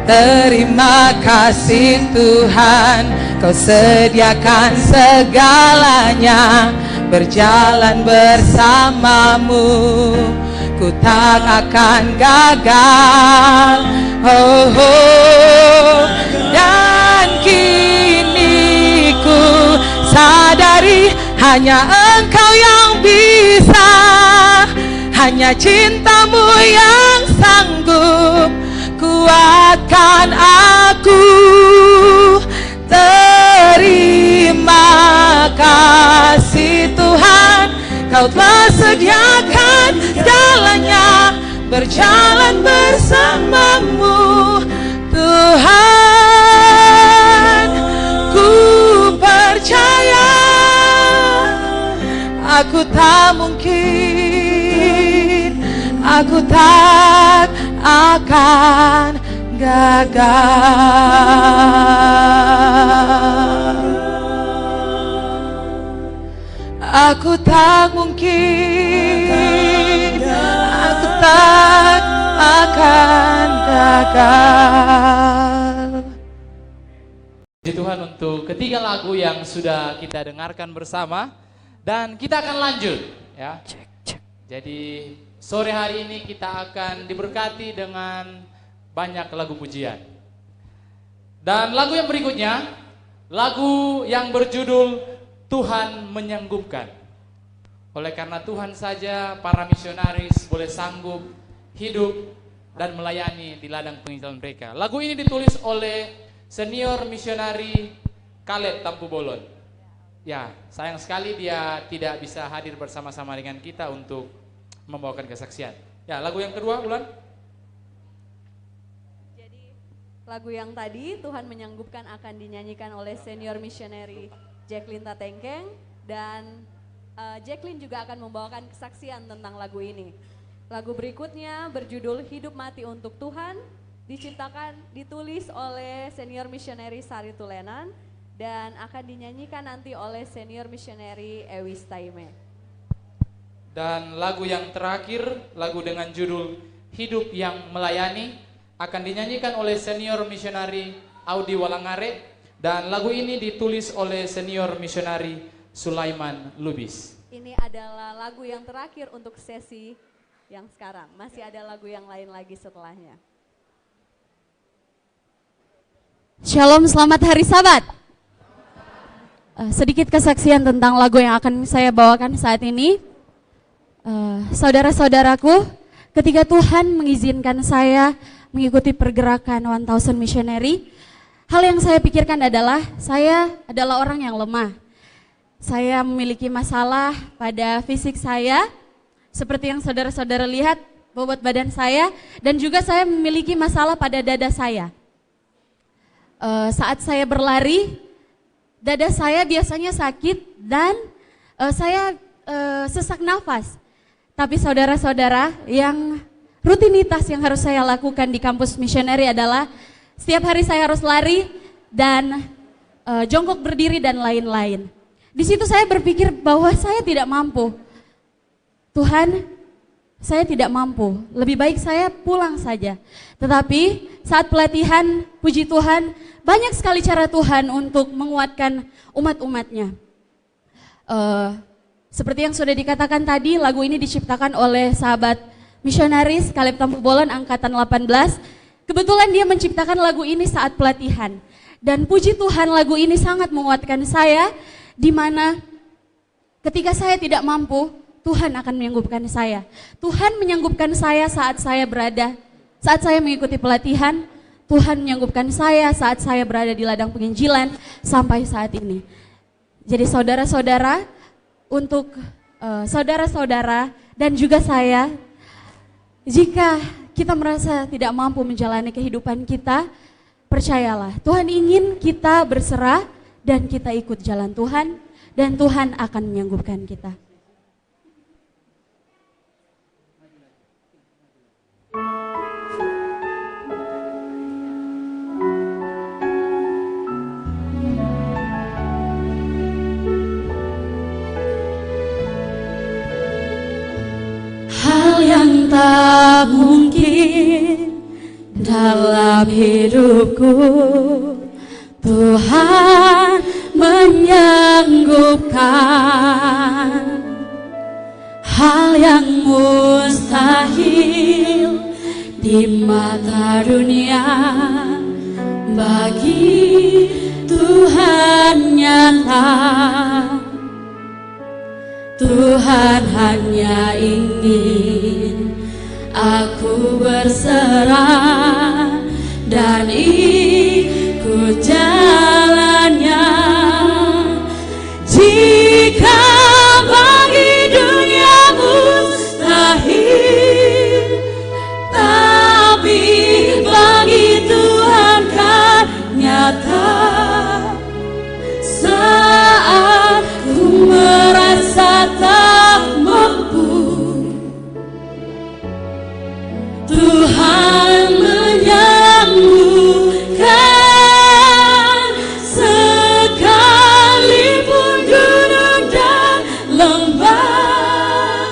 Terima kasih Tuhan, Kau sediakan segalanya, berjalan bersama-Mu, ku tak akan gagal. Oh, oh. Dan kini ku sadari hanya Engkau yang bisa, hanya cinta-Mu yang sanggup kuatkan aku. Terima kasih Tuhan, Kau telah sediakan segalanya, berjalan bersama-Mu Tuhan. Ku percaya aku tak mungkin, aku tak akan gagal. Aku tak mungkin, aku tak akan gagal. Puji Tuhan untuk ketiga lagu yang sudah kita dengarkan bersama. Dan kita akan lanjut ya. Jadi sore hari ini kita akan diberkati dengan banyak lagu pujian. Dan lagu yang berikutnya, lagu yang berjudul Tuhan Menyanggupkan. Oleh karena Tuhan saja para misionaris boleh sanggup hidup dan melayani di ladang penginjilan mereka. Lagu ini ditulis oleh senior misionari Caleb Tampu Bolon. Ya, sayang sekali dia tidak bisa hadir bersama-sama dengan kita untuk membawakan kesaksian. Ya, lagu yang kedua, Ulan. Jadi, lagu yang tadi, Tuhan Menyanggupkan, akan dinyanyikan oleh senior missionary Jacqueline Tatengkeng. Dan Jacqueline juga akan membawakan kesaksian tentang lagu ini. Lagu berikutnya berjudul Hidup Mati Untuk Tuhan, ditulis oleh senior missionary Sari Tulenan, dan akan dinyanyikan nanti oleh senior missionary Ewis Taime. Dan lagu yang terakhir, lagu dengan judul Hidup Yang Melayani, akan dinyanyikan oleh senior missionary Audi Walangare, dan lagu ini ditulis oleh senior missionary Sulaiman Lubis. Ini adalah lagu yang terakhir untuk sesi yang sekarang. Masih ada lagu yang lain lagi setelahnya. Shalom, selamat hari Sabat. Sedikit kesaksian tentang lagu yang akan saya bawakan saat ini. Saudara-saudaraku, ketika Tuhan mengizinkan saya mengikuti pergerakan 1000 Missionary, hal yang saya pikirkan adalah saya adalah orang yang lemah. Saya memiliki masalah pada fisik saya, seperti yang saudara-saudara lihat, bobot badan saya, dan juga saya memiliki masalah pada dada saya. Saat saya berlari, dada saya biasanya sakit dan saya sesak nafas. Tapi saudara-saudara, yang rutinitas yang harus saya lakukan di kampus missionary adalah setiap hari saya harus lari dan jongkok berdiri dan lain-lain. Di situ saya berpikir bahwa saya tidak mampu. Tuhan, saya tidak mampu. Lebih baik saya pulang saja. Tetapi saat pelatihan, puji Tuhan, banyak sekali cara Tuhan untuk menguatkan umat-umatnya. Seperti yang sudah dikatakan tadi, lagu ini diciptakan oleh sahabat misionaris Caleb Tampu Bolon angkatan 18. Kebetulan dia menciptakan lagu ini saat pelatihan. Dan puji Tuhan, lagu ini sangat menguatkan saya, di mana ketika saya tidak mampu, Tuhan akan menyanggupkan saya. Tuhan menyanggupkan saya saat saya mengikuti pelatihan. Tuhan menyanggupkan saya saat saya berada di ladang penginjilan sampai saat ini. Jadi saudara-saudara, untuk saudara-saudara dan juga saya, jika kita merasa tidak mampu menjalani kehidupan kita, percayalah Tuhan ingin kita berserah dan kita ikut jalan Tuhan, dan Tuhan akan menyanggupkan kita. Hal yang tak mungkin dalam hidupku, Tuhan menyanggupkan. Hal yang mustahil di mata dunia, bagi Tuhan nyata. Tuhan hanya ingin aku berserah dan ikut jalannya. Jika bagi dunia mustahil, tapi bagi Tuhan kan nyata. Saat lembah,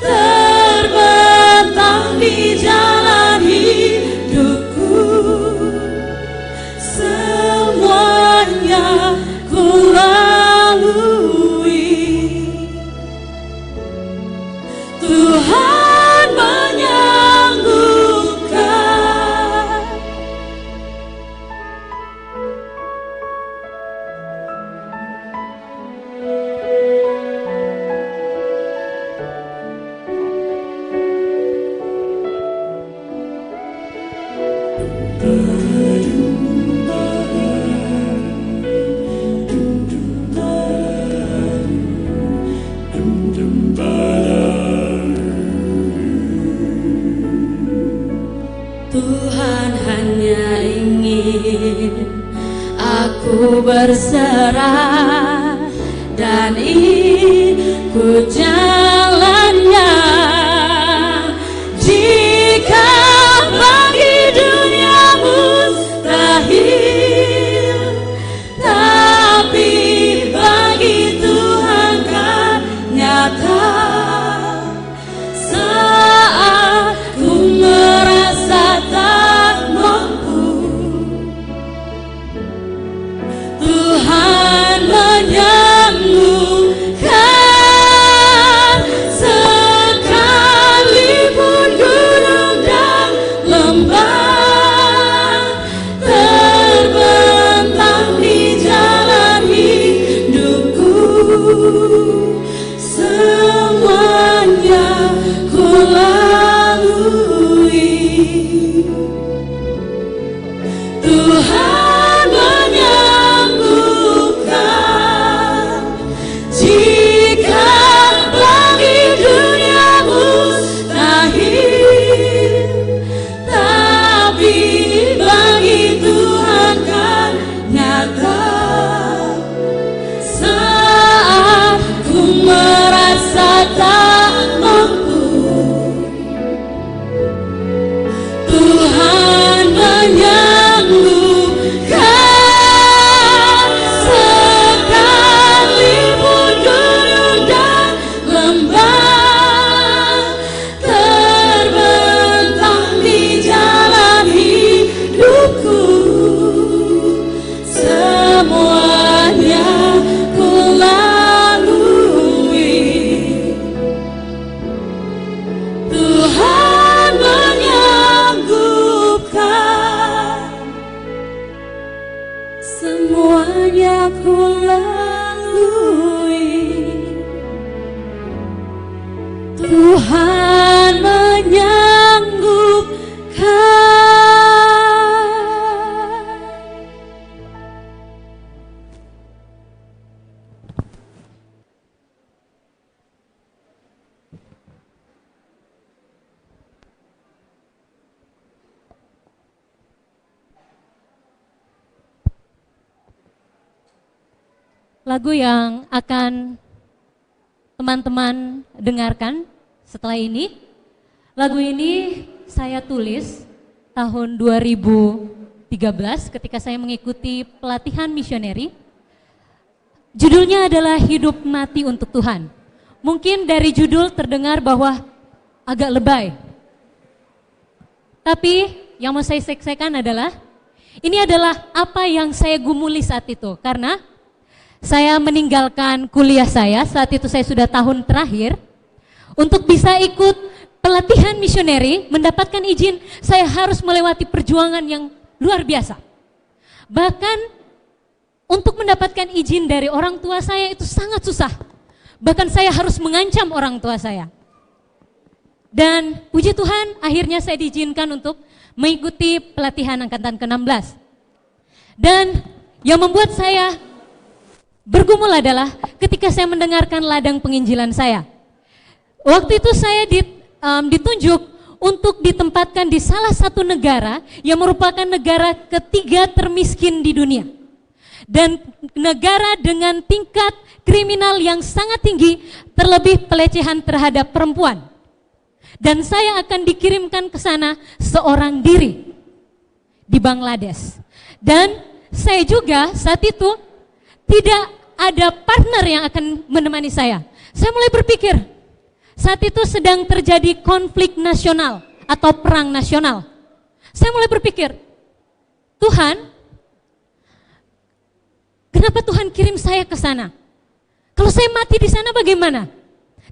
terbentang di jalan hidupku. Semuanya ku lalui, Tuhan menyanggup. Tuhan hanya ingin aku berserah dan ikut jalannya. Jika bagi dunia mustahil, tapi bagi Tuhan kan nyata. Saat ku merasa tak mampu, Tuhan menyembuhkan. Sekalipun gunung dan lembah terbentang di jalan hidupku, semuanya ku lalui, Tuhan menyanggup. Jika bagi dunia mustahil, tapi bagi Tuhan kan nyata. Saat ku merasa tak mampu, Tuhan menyanggup. Sekalipun gunung dan lembah terbentang di jalan hidupku, semuanya ku lalui, Tuhan menyanggupkan. Semuanya ku lalui, Tuhan menyanggupkan. Lagu yang akan teman-teman dengarkan setelah ini, lagu ini saya tulis tahun 2013 ketika saya mengikuti pelatihan misioneri. Judulnya adalah Hidup Mati untuk Tuhan. Mungkin dari judul terdengar bahwa agak lebay. Tapi yang mau saya sampaikan adalah, ini adalah apa yang saya gumuli saat itu. Karena saya meninggalkan kuliah saya, saat itu saya sudah tahun terakhir, untuk bisa ikut pelatihan misioneri, mendapatkan izin, saya harus melewati perjuangan yang luar biasa. Bahkan untuk mendapatkan izin dari orang tua saya itu sangat susah. Bahkan saya harus mengancam orang tua saya. Dan puji Tuhan, akhirnya saya diizinkan untuk mengikuti pelatihan angkatan ke-16. Dan yang membuat saya bergumul adalah ketika saya mendengarkan ladang penginjilan saya. Waktu itu saya ditunjuk untuk ditempatkan di salah satu negara yang merupakan negara ketiga termiskin di dunia. Dan negara dengan tingkat kriminal yang sangat tinggi, terlebih pelecehan terhadap perempuan. Dan saya akan dikirimkan ke sana seorang diri di Bangladesh. Dan saya juga saat itu tidak ada partner yang akan menemani saya. Saya mulai berpikir, saat itu sedang terjadi konflik nasional atau perang nasional. Saya mulai berpikir, Tuhan, kenapa Tuhan kirim saya ke sana? Kalau saya mati di sana bagaimana?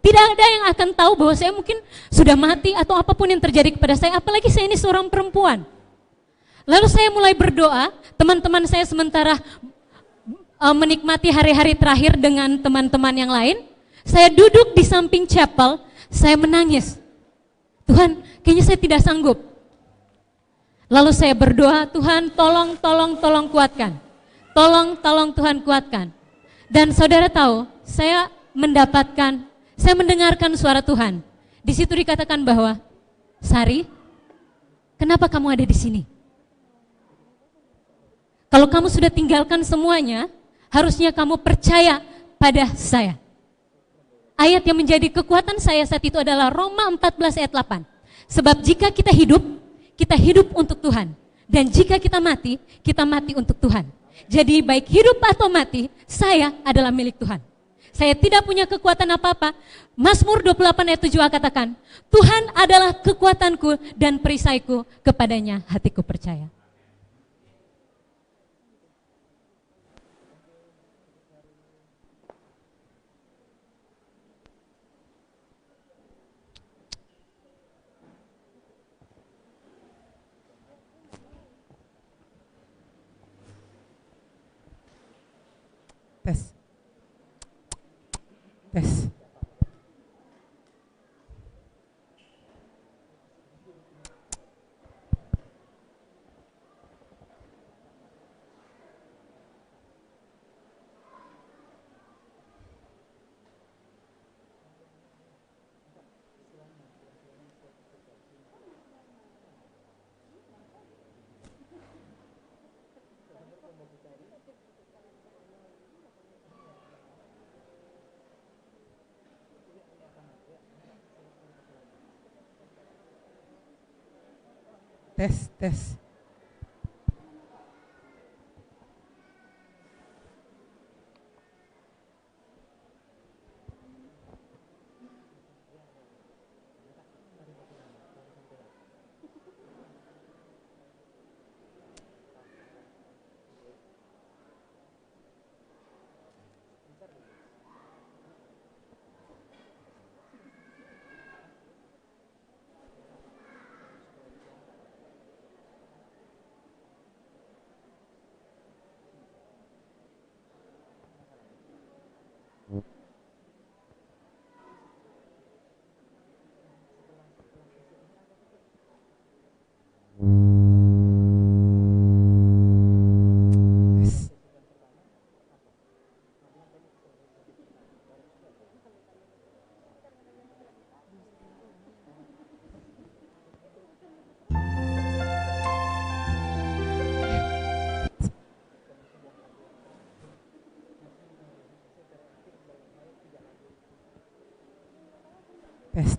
Tidak ada yang akan tahu bahwa saya mungkin sudah mati atau apapun yang terjadi kepada saya, apalagi saya ini seorang perempuan. Lalu saya mulai berdoa, teman-teman saya sementara menikmati hari-hari terakhir dengan teman-teman yang lain. Saya duduk di samping chapel, saya menangis. Tuhan, kayaknya saya tidak sanggup. Lalu saya berdoa, Tuhan tolong kuatkan. Tolong Tuhan kuatkan. Dan saudara tahu, saya mendengarkan suara Tuhan. Di situ dikatakan bahwa, Sari, kenapa kamu ada di sini? Kalau kamu sudah tinggalkan semuanya, harusnya kamu percaya pada saya. Ayat yang menjadi kekuatan saya saat itu adalah Roma 14 ayat 8. Sebab jika kita hidup untuk Tuhan. Dan jika kita mati untuk Tuhan. Jadi baik hidup atau mati, saya adalah milik Tuhan. Saya tidak punya kekuatan apa-apa. Mazmur 28 ayat 7 katakan, Tuhan adalah kekuatanku dan perisaiku, kepadanya hatiku percaya. Tes. Tes.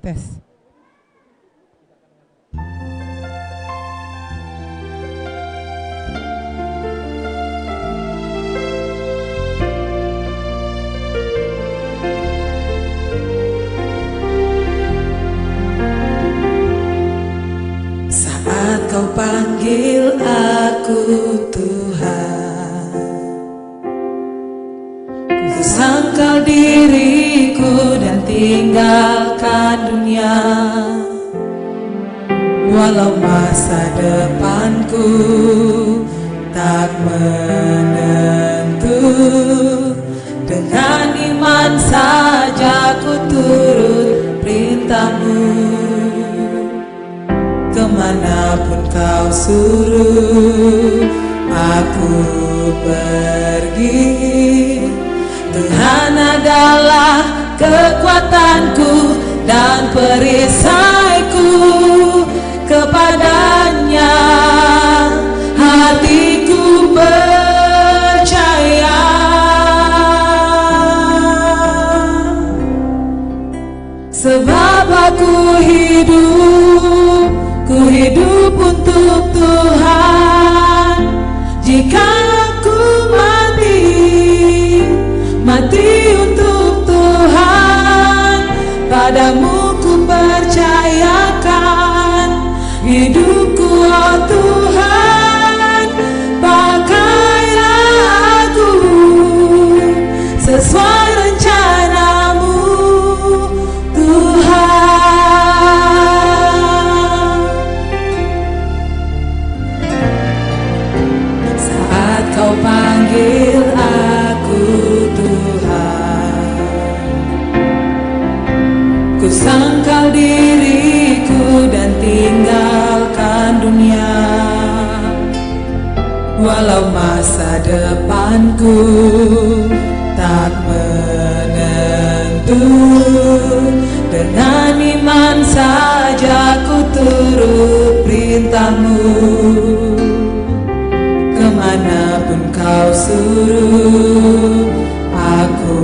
Tes. Saat kau panggil aku Tuhan, ku sangkal diriku dan tinggalkan dunia. Walau masa depanku tak menentu, dengan iman saja ku turut perintahmu. Kemanapun kau suruh aku pergi, Tuhan adalah kekuatanku dan perisaiku. Kepadanya hatiku percaya. Sebab aku hidup untuk Tuhan. Jika aku mati padamu ku percayakan hidupku, oh Tuhan. Pakailah aku sesuai rencanamu, Tuhan. Saat kau panggil aku, Tuhan, ku sangkal diriku dan tinggalkan dunia. Walau masa depanku tak menentu, dengan iman saja ku turut perintahmu. Kemanapun kau suruh aku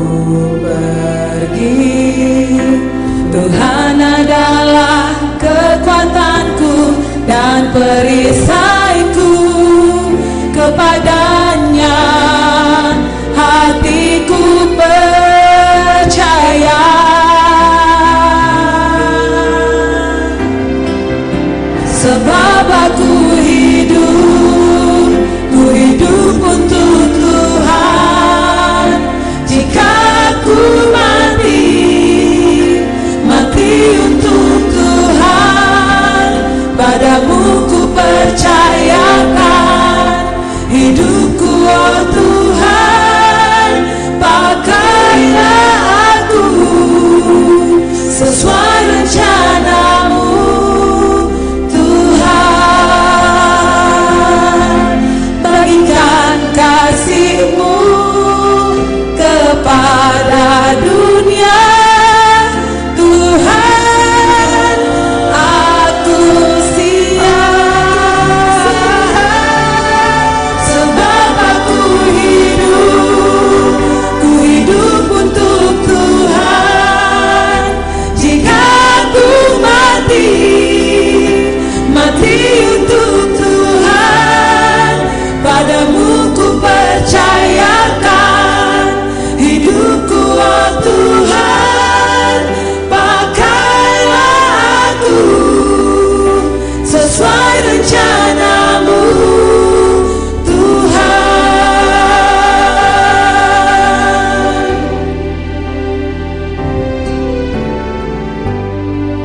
pergi, Tuhan adalah kekuatanku dan perisaiku. Kepadanya hatiku percaya. Sebab aku hidup untuk Tuhan. Jika aku mati untuk Tuhan. Padamu ku percayakan hidupku, oh Tuhan. Pakailah aku sesuai rencanamu, Tuhan. Bagikan kasih-Mu kepada dunia, Tuhan. Aku siap, sebab aku hidup untuk Tuhan. Jika aku mati untuk Tuhan. Padamu ku percayakan hidupku, oh Tuhan. Pakailah aku sesuai rencanamu, Tuhan.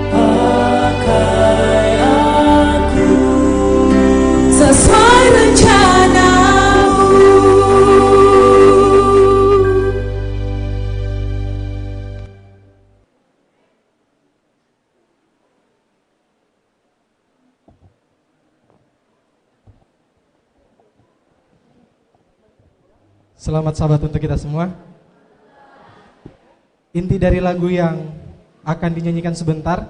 Pakai aku sesuai rencanamu. Selamat Sabat untuk kita semua. Inti dari lagu yang akan dinyanyikan sebentar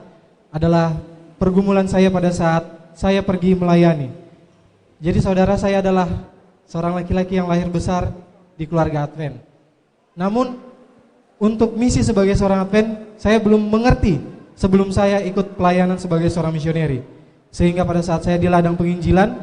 adalah pergumulan saya pada saat saya pergi melayani. Jadi saudara, saya adalah seorang laki-laki yang lahir besar di keluarga Advent. Namun untuk misi sebagai seorang Advent saya belum mengerti sebelum saya ikut pelayanan sebagai seorang misioneri. Sehingga pada saat saya di ladang penginjilan,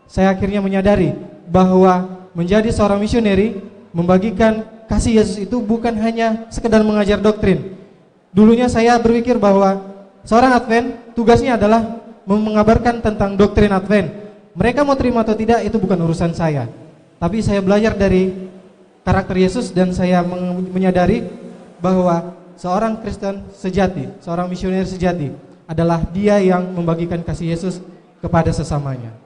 saya akhirnya menyadari bahwa menjadi seorang misioneri, membagikan kasih Yesus itu bukan hanya sekedar mengajar doktrin. Dulunya saya berpikir bahwa seorang Advent tugasnya adalah mengabarkan tentang doktrin Advent. Mereka mau terima atau tidak itu bukan urusan saya. Tapi saya belajar dari karakter Yesus dan saya menyadari bahwa seorang Kristen sejati, seorang misioner sejati adalah dia yang membagikan kasih Yesus kepada sesamanya.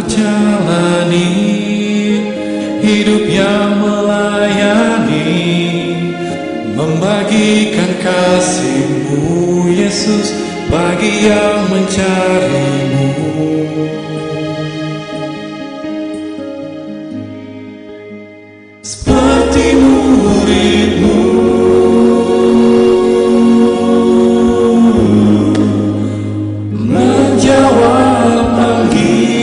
jalani hidup yang melayani, membagikan kasih-Mu Yesus bagi yang mencari-Mu. Seperti murid-Mu menjawab panggilan-Mu,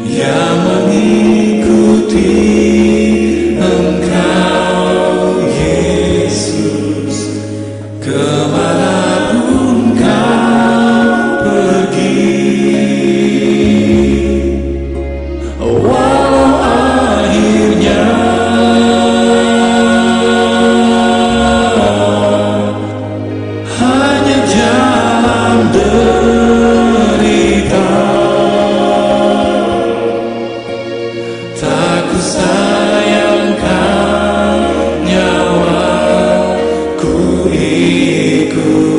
yang mengikuti Engkau Yesus kemanapun Kau pergi. Walau akhirnya hanya jalan derita, tak ku sayangkan nyawaku ikuti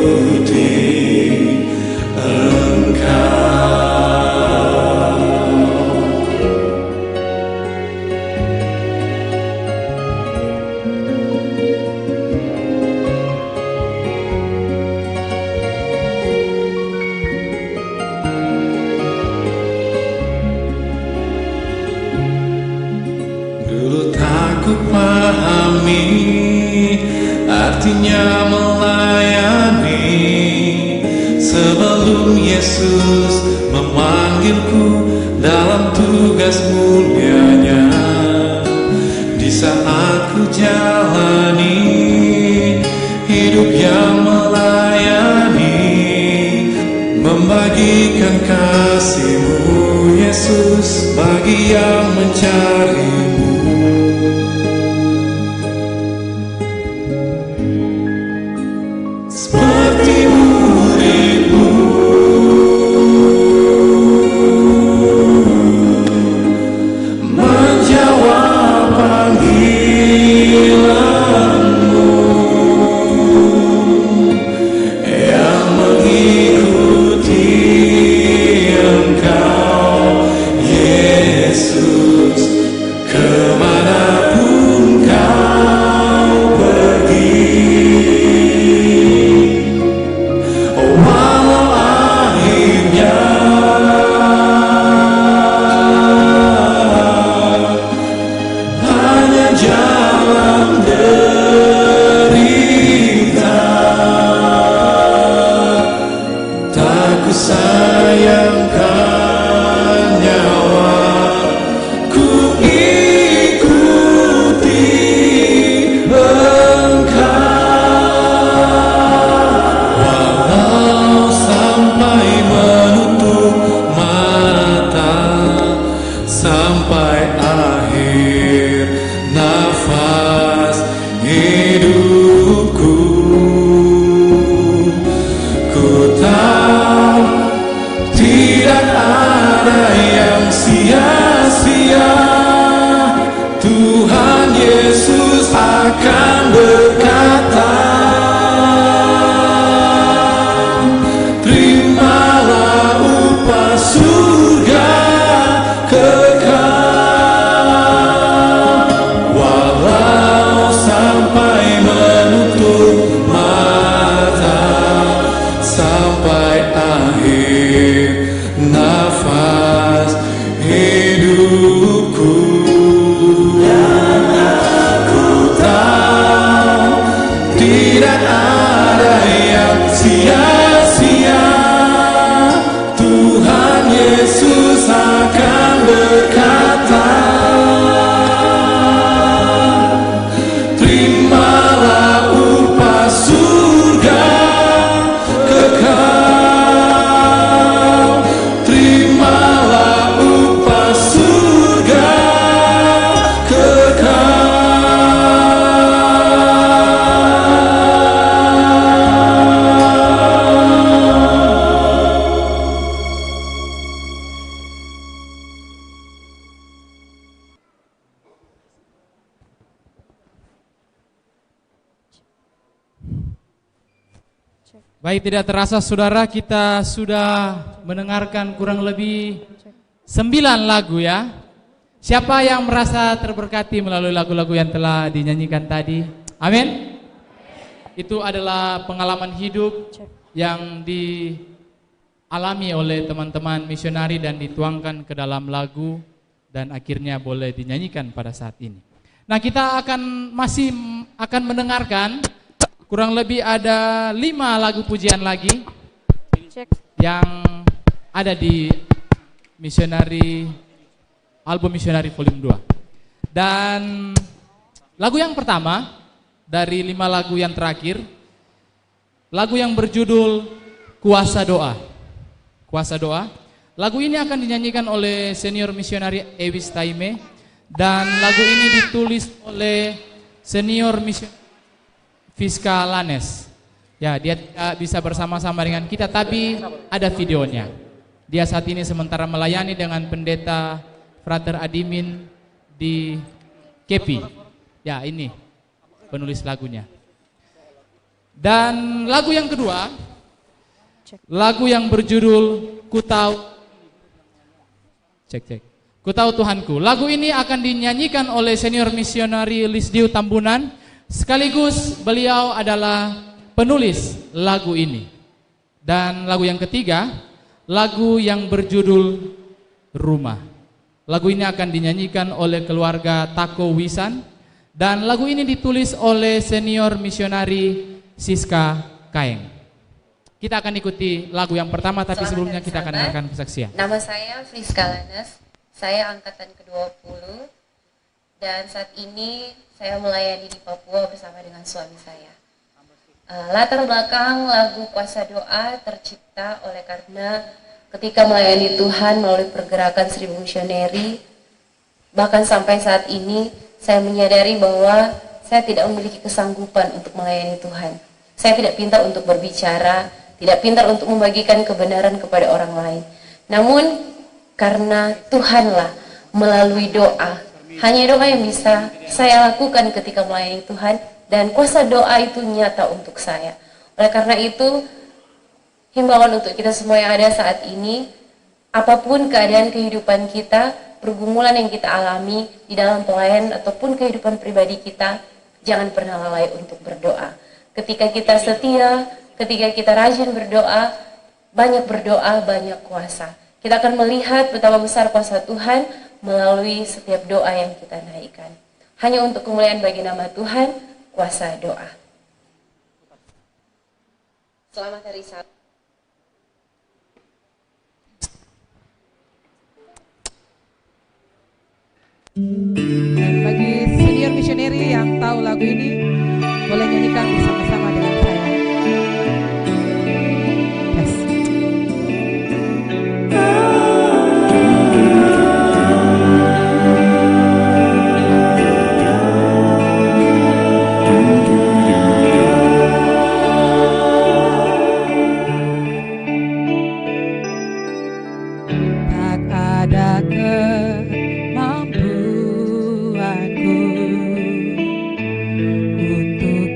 Engkau. Dulu tak ku pahami artinya melayani, sebelum Yesus memanggilku dalam tugas mulianya. Di saat ku jalani hidup yang melayani, membagikan kasih-Mu Yesus bagi yang mencari-Mu. Seperti murid-Mu menjawab panggilan-Mu, yang mengikuti Engkau Yesus kemanapun Kau pergi. Walau akhirnya hanya jalan derita, tak ku sayangkan nyawaku ikuti Engkau. Walau sampai menutup mata, sampai akhir nafas hidupku, ku tahu Baik, tidak terasa saudara, kita sudah mendengarkan kurang lebih 9 lagu ya. Siapa yang merasa terberkati melalui lagu-lagu yang telah dinyanyikan tadi? Amin. Itu adalah pengalaman hidup yang dialami oleh teman-teman misionari dan dituangkan ke dalam lagu dan akhirnya boleh dinyanyikan pada saat ini. Nah, kita masih akan mendengarkan kurang lebih ada 5 lagu pujian lagi yang ada di album Misionari Volume 2. Dan lagu yang pertama dari 5 lagu yang terakhir, lagu yang berjudul Kuasa Doa. Kuasa Doa. Lagu ini akan dinyanyikan oleh senior misionari Ewis Taime dan lagu ini ditulis oleh senior misionari Fiska Lanes. Ya, dia tidak bisa bersama-sama dengan kita, tapi ada videonya. Dia saat ini sementara melayani dengan pendeta Frater Adimin di Kepi. Ya, ini penulis lagunya. Dan lagu yang kedua, lagu yang berjudul Ku Tahu Tuhanku. Lagu ini akan dinyanyikan oleh senior misionari Lisdiu Tambunan. Sekaligus beliau adalah penulis lagu ini. Dan lagu yang ketiga, lagu yang berjudul Rumah. Lagu ini akan dinyanyikan oleh keluarga Tako Wisan. Dan lagu ini ditulis oleh senior misionari Siska Kaeng. Kita akan ikuti lagu yang pertama, tapi sebelumnya kita akan dengarkan kesaksian. Nama saya Friska Lanes, saya angkatan ke-20. Dan saat ini saya melayani di Papua bersama dengan suami saya. Latar belakang lagu Kuasa Doa tercipta oleh karena ketika melayani Tuhan melalui pergerakan 1000 misioneri, bahkan sampai saat ini saya menyadari bahwa saya tidak memiliki kesanggupan untuk melayani Tuhan. Saya tidak pintar untuk berbicara, tidak pintar untuk membagikan kebenaran kepada orang lain. Namun karena Tuhanlah melalui doa, hanya doa yang bisa saya lakukan ketika melayani Tuhan, dan kuasa doa itu nyata untuk saya. Oleh karena itu, himbauan untuk kita semua yang ada saat ini, apapun keadaan kehidupan kita, pergumulan yang kita alami di dalam pelayanan ataupun kehidupan pribadi kita, jangan pernah lalai untuk berdoa. Ketika kita setia, ketika kita rajin berdoa, banyak kuasa. Kita akan melihat betapa besar kuasa Tuhan melalui setiap doa yang kita naikkan. Hanya untuk kemuliaan bagi nama Tuhan, kuasa doa. Selamat hari Sabtu. Dan bagi senior misioneri yang tahu lagu ini, boleh nyanyikan bersama-sama dengan saya. Untuk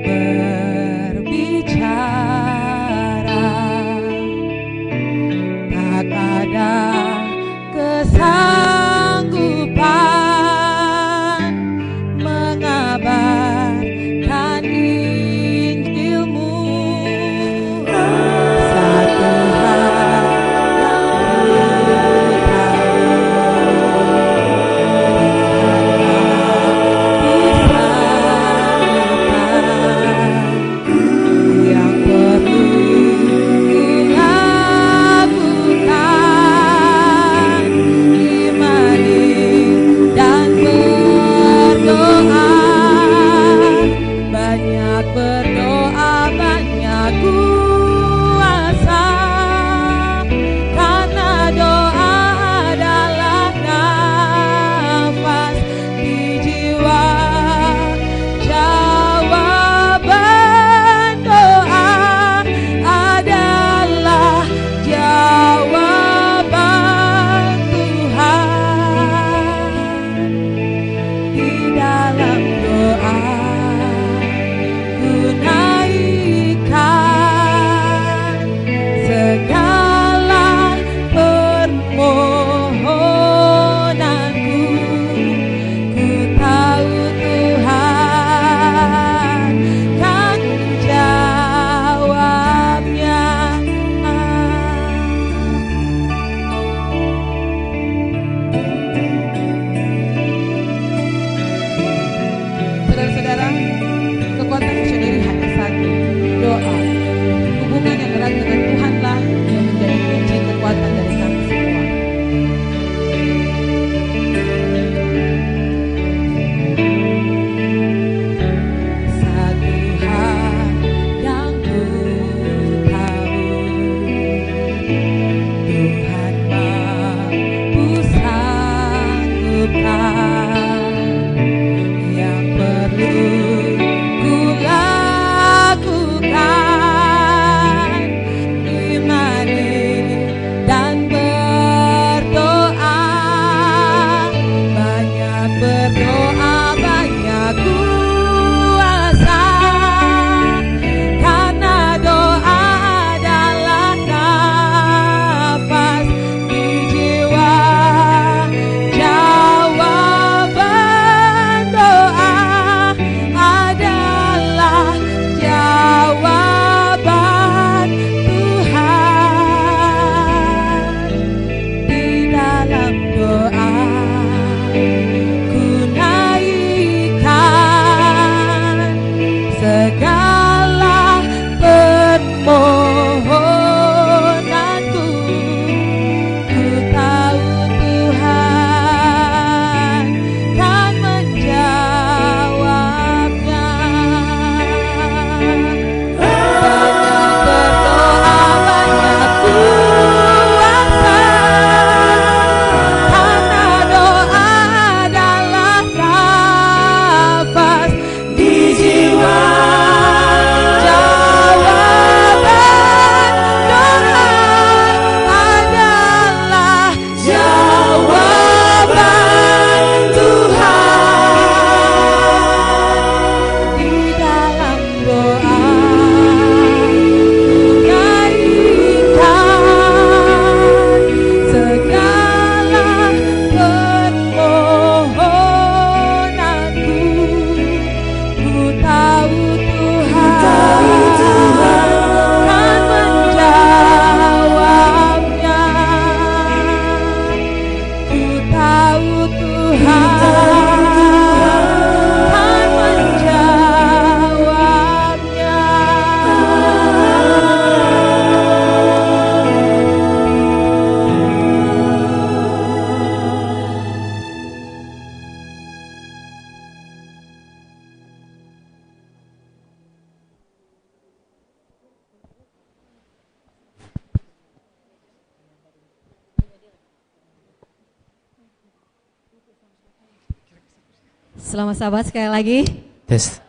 Selamat sahabat sekali lagi. Tes.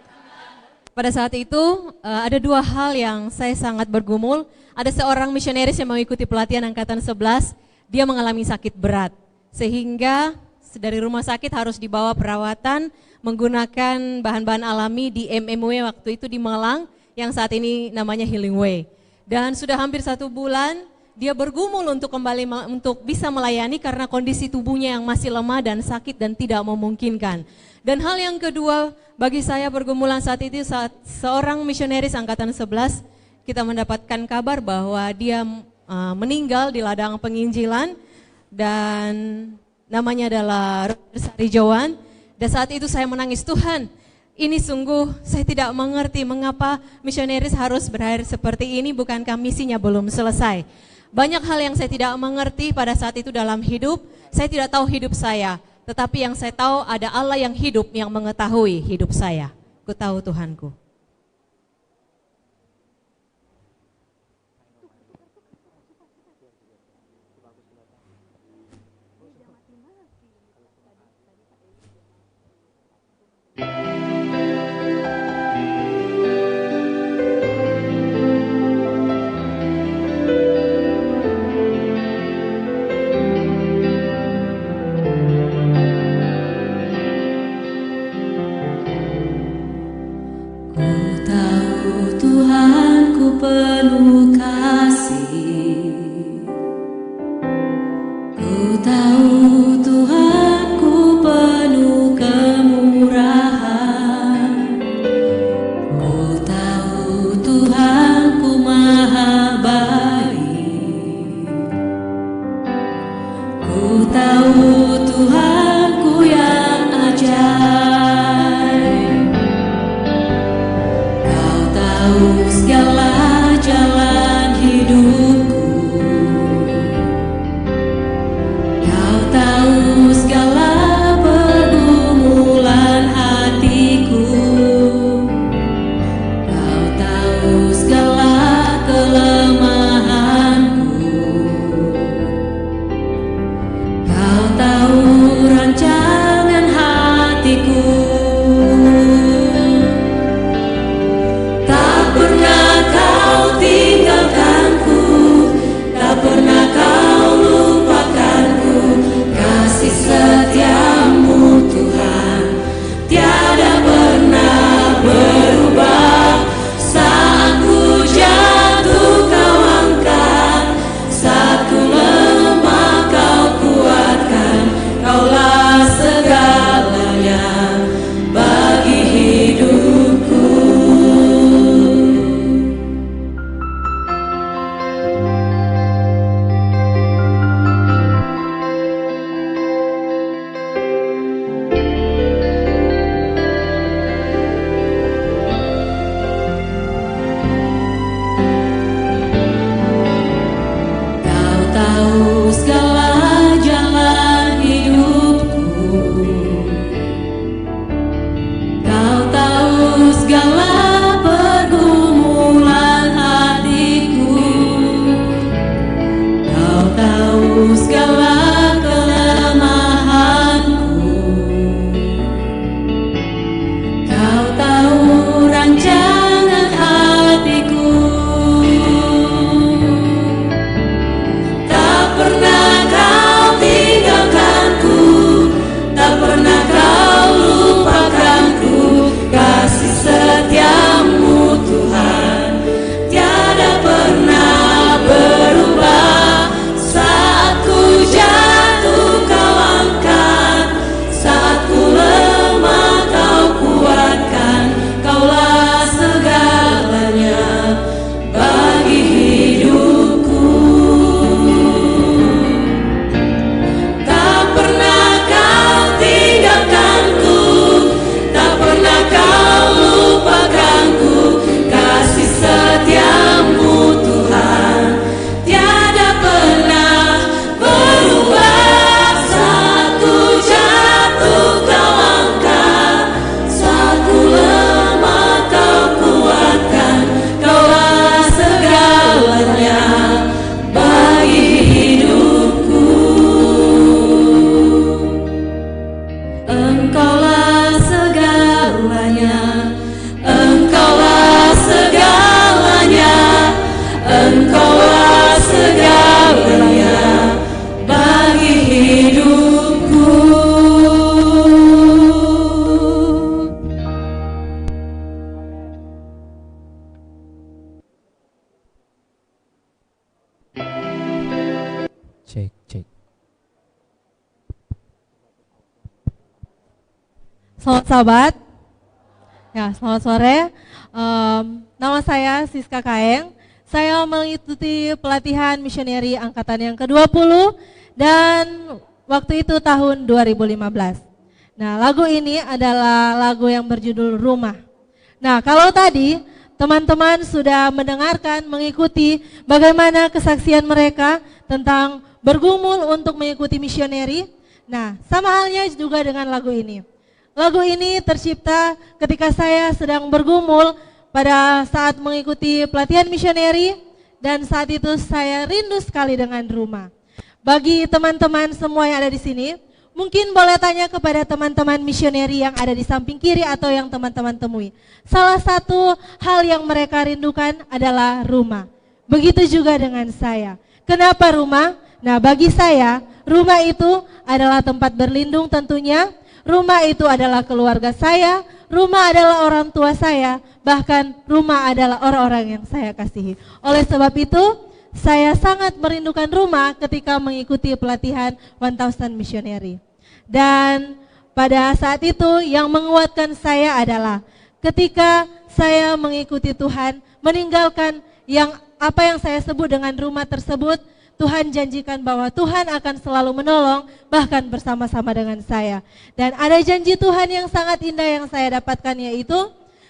Pada saat itu ada dua hal yang saya sangat bergumul. Ada seorang misionaris yang mengikuti pelatihan angkatan 11, dia mengalami sakit berat. Sehingga dari rumah sakit harus dibawa perawatan menggunakan bahan-bahan alami di MMW waktu itu di Malang yang saat ini namanya Healing Way. Dan sudah hampir 1 bulan dia bergumul untuk kembali untuk bisa melayani karena kondisi tubuhnya yang masih lemah dan sakit dan tidak memungkinkan. Dan hal yang kedua bagi saya pergumulan saat itu saat seorang misionaris angkatan 11 kita mendapatkan kabar bahwa dia meninggal di ladang penginjilan dan namanya adalah Sari Jowan. Dan saat itu saya menangis, Tuhan ini sungguh saya tidak mengerti mengapa misionaris harus berakhir seperti ini, bukankah misinya belum selesai. Banyak hal yang saya tidak mengerti pada saat itu dalam hidup, saya tidak tahu hidup saya. Tetapi yang saya tahu ada Allah yang hidup yang mengetahui hidup saya. Ku tahu Tuhanku. Penuh kasih, ku tahu Tuhanku penuh kemurahan, ku tahu Tuhanku maha baik, ku tahu Tuhanku yang ajaib, kau tahu segala jalan hidupku, kau tahu segala pergumulan hatiku, kau tahu segala kelemahanku, kau tahu rancangan hatiku. Tak pernah kau tinggalkanku, tak pernah kau lupakanku, kasih setiamu Tuhan tiada pernah berubah. Saat ku jatuh kau angkat, saat ku lemah kau kuatkan, kaulah segalanya bagi hidupku. Kau tahu segala jalan hidupku, kau tahu segala pergumulan hatiku, kau tahu segala kelemahanku, kau tahu rancangan hatiku. Tak pernah kau tinggalkanku, tak pernah kau lupakanku, kasih setiamu Tuhan tiada pernah berubah. Saat ku jatuh Cek. Selamat sahabat. Ya, selamat sore. Nama saya Siska Kaeng. Saya mengikuti pelatihan misioneri angkatan yang ke-20 dan waktu itu tahun 2015. Nah, lagu ini adalah lagu yang berjudul Rumah. Nah, kalau tadi teman-teman sudah mendengarkan, mengikuti bagaimana kesaksian mereka tentang bergumul untuk mengikuti misioneri. Nah, sama halnya juga dengan lagu ini. Lagu ini tercipta ketika saya sedang bergumul pada saat mengikuti pelatihan misioneri dan saat itu saya rindu sekali dengan rumah. Bagi teman-teman semua yang ada di sini, mungkin boleh tanya kepada teman-teman misioneri yang ada di samping kiri atau yang teman-teman temui. Salah satu hal yang mereka rindukan adalah rumah. Begitu juga dengan saya. Kenapa rumah? Nah, bagi saya, rumah itu adalah tempat berlindung tentunya. Rumah itu adalah keluarga saya, rumah adalah orang tua saya, bahkan rumah adalah orang-orang yang saya kasihi. Oleh sebab itu, saya sangat merindukan rumah ketika mengikuti pelatihan 1000 Missionary. Dan pada saat itu yang menguatkan saya adalah ketika saya mengikuti Tuhan, meninggalkan apa yang saya sebut dengan rumah tersebut, Tuhan janjikan bahwa Tuhan akan selalu menolong bahkan bersama-sama dengan saya. Dan ada janji Tuhan yang sangat indah yang saya dapatkan, yaitu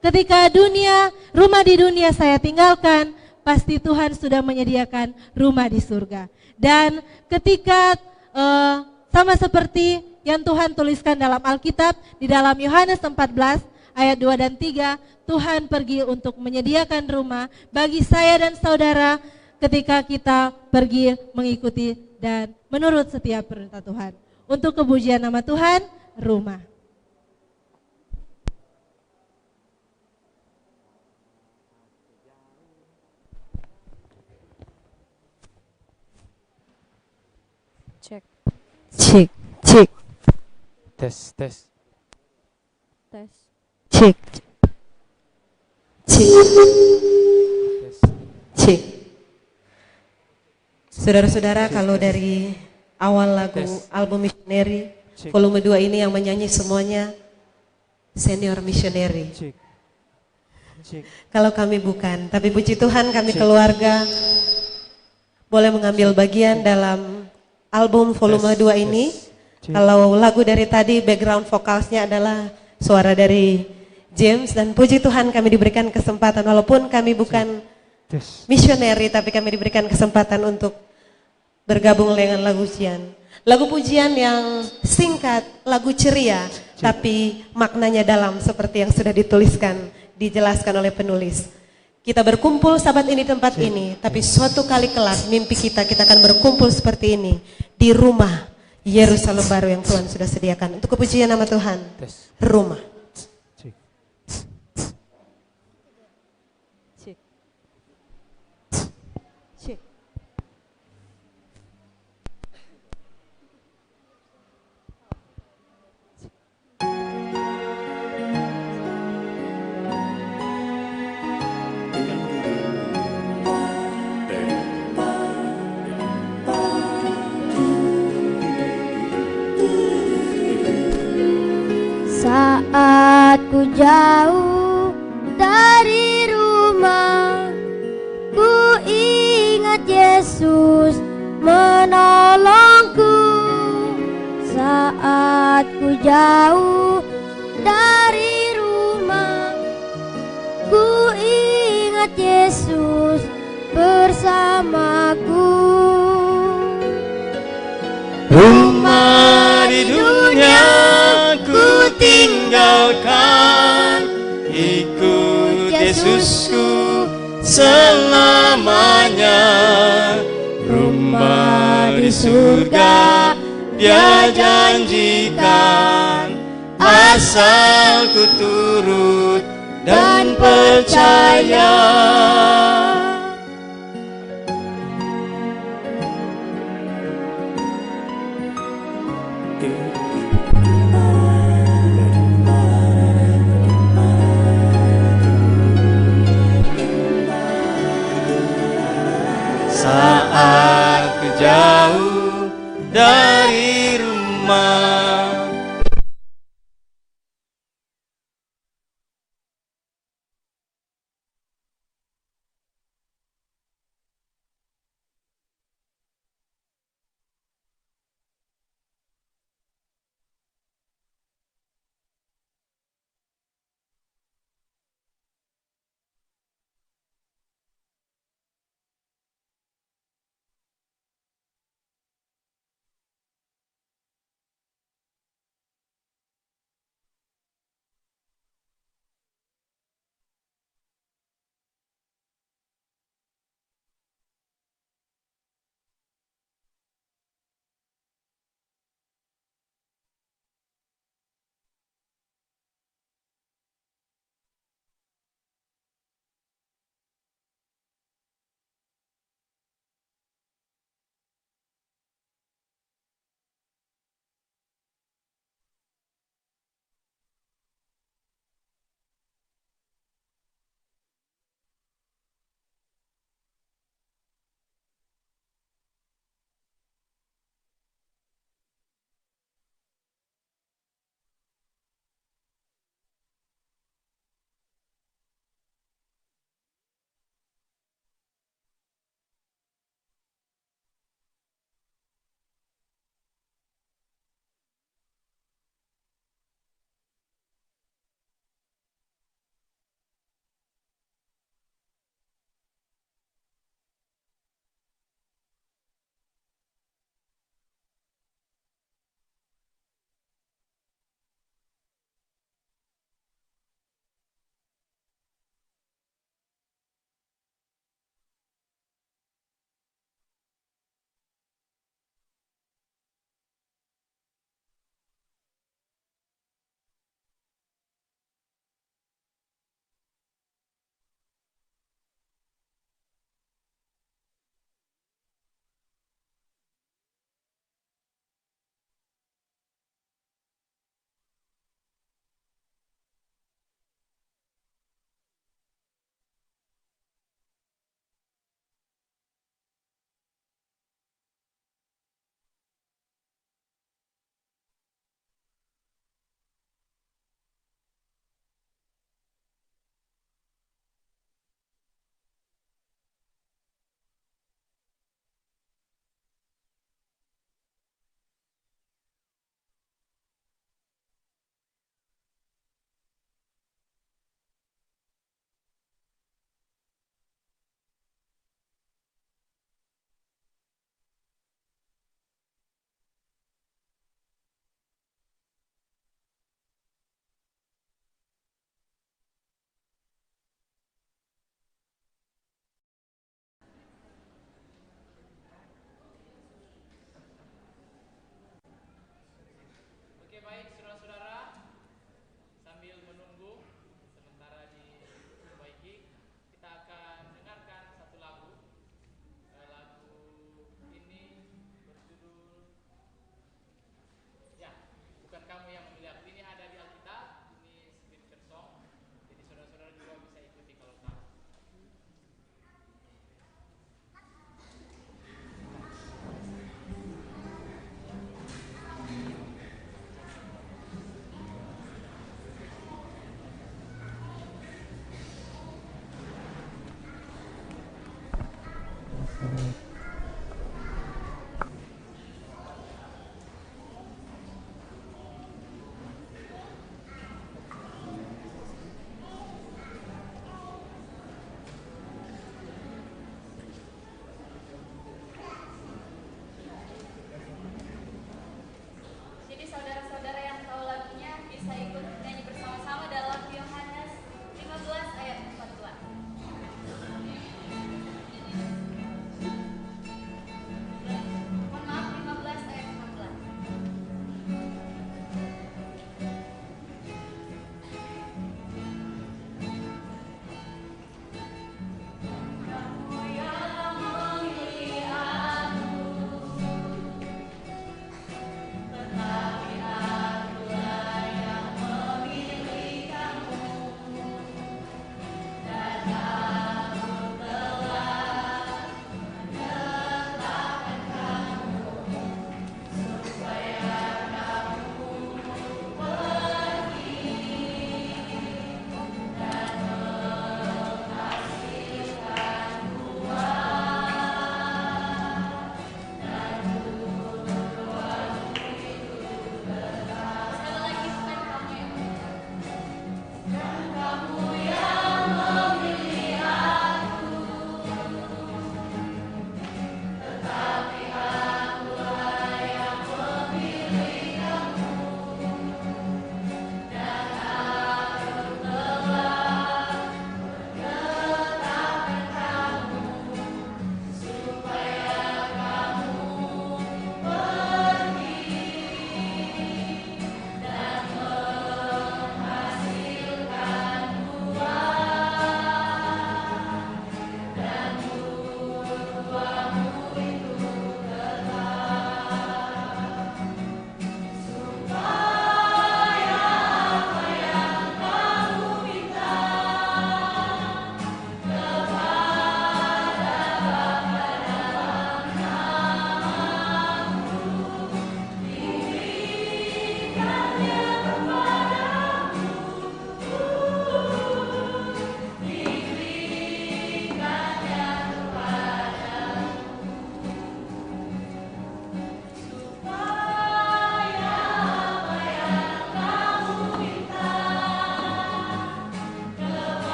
ketika rumah di dunia saya tinggalkan, pasti Tuhan sudah menyediakan rumah di surga. Dan ketika sama seperti yang Tuhan tuliskan dalam Alkitab, di dalam Yohanes 14 ayat 2 dan 3, Tuhan pergi untuk menyediakan rumah bagi saya dan saudara ketika kita pergi mengikuti dan menurut setiap perintah Tuhan. Untuk kepujian nama Tuhan, rumah. Cek. Tes. Cek. Saudara-saudara, kalau dari awal lagu album Missionary volume 2 ini yang menyanyi semuanya senior missionary. Kalau kami bukan, tapi puji Tuhan kami keluarga boleh mengambil bagian dalam album volume 2 ini. Kalau lagu dari tadi background vokalsnya adalah suara dari James, dan puji Tuhan kami diberikan kesempatan walaupun kami bukan missionary tapi kami diberikan kesempatan untuk bergabung dengan lagu pujian. Lagu pujian yang singkat, lagu ceria, tapi maknanya dalam seperti yang sudah dituliskan, dijelaskan oleh penulis. Kita berkumpul sahabat ini tempat ini, tapi suatu kali kelak mimpi kita akan berkumpul seperti ini di rumah Yerusalem baru yang Tuhan sudah sediakan. Untuk kepujian nama Tuhan, rumah. Saat ku jauh dari rumah, ku ingat Yesus menolongku. Saat ku jauh dari rumah, ku ingat Yesus bersamaku. Rumah di dunia ku tinggalkan, ikut Yesusku selamanya. Rumah di surga Dia janjikan, asal ku turut dan percaya. Saat ku jauh dari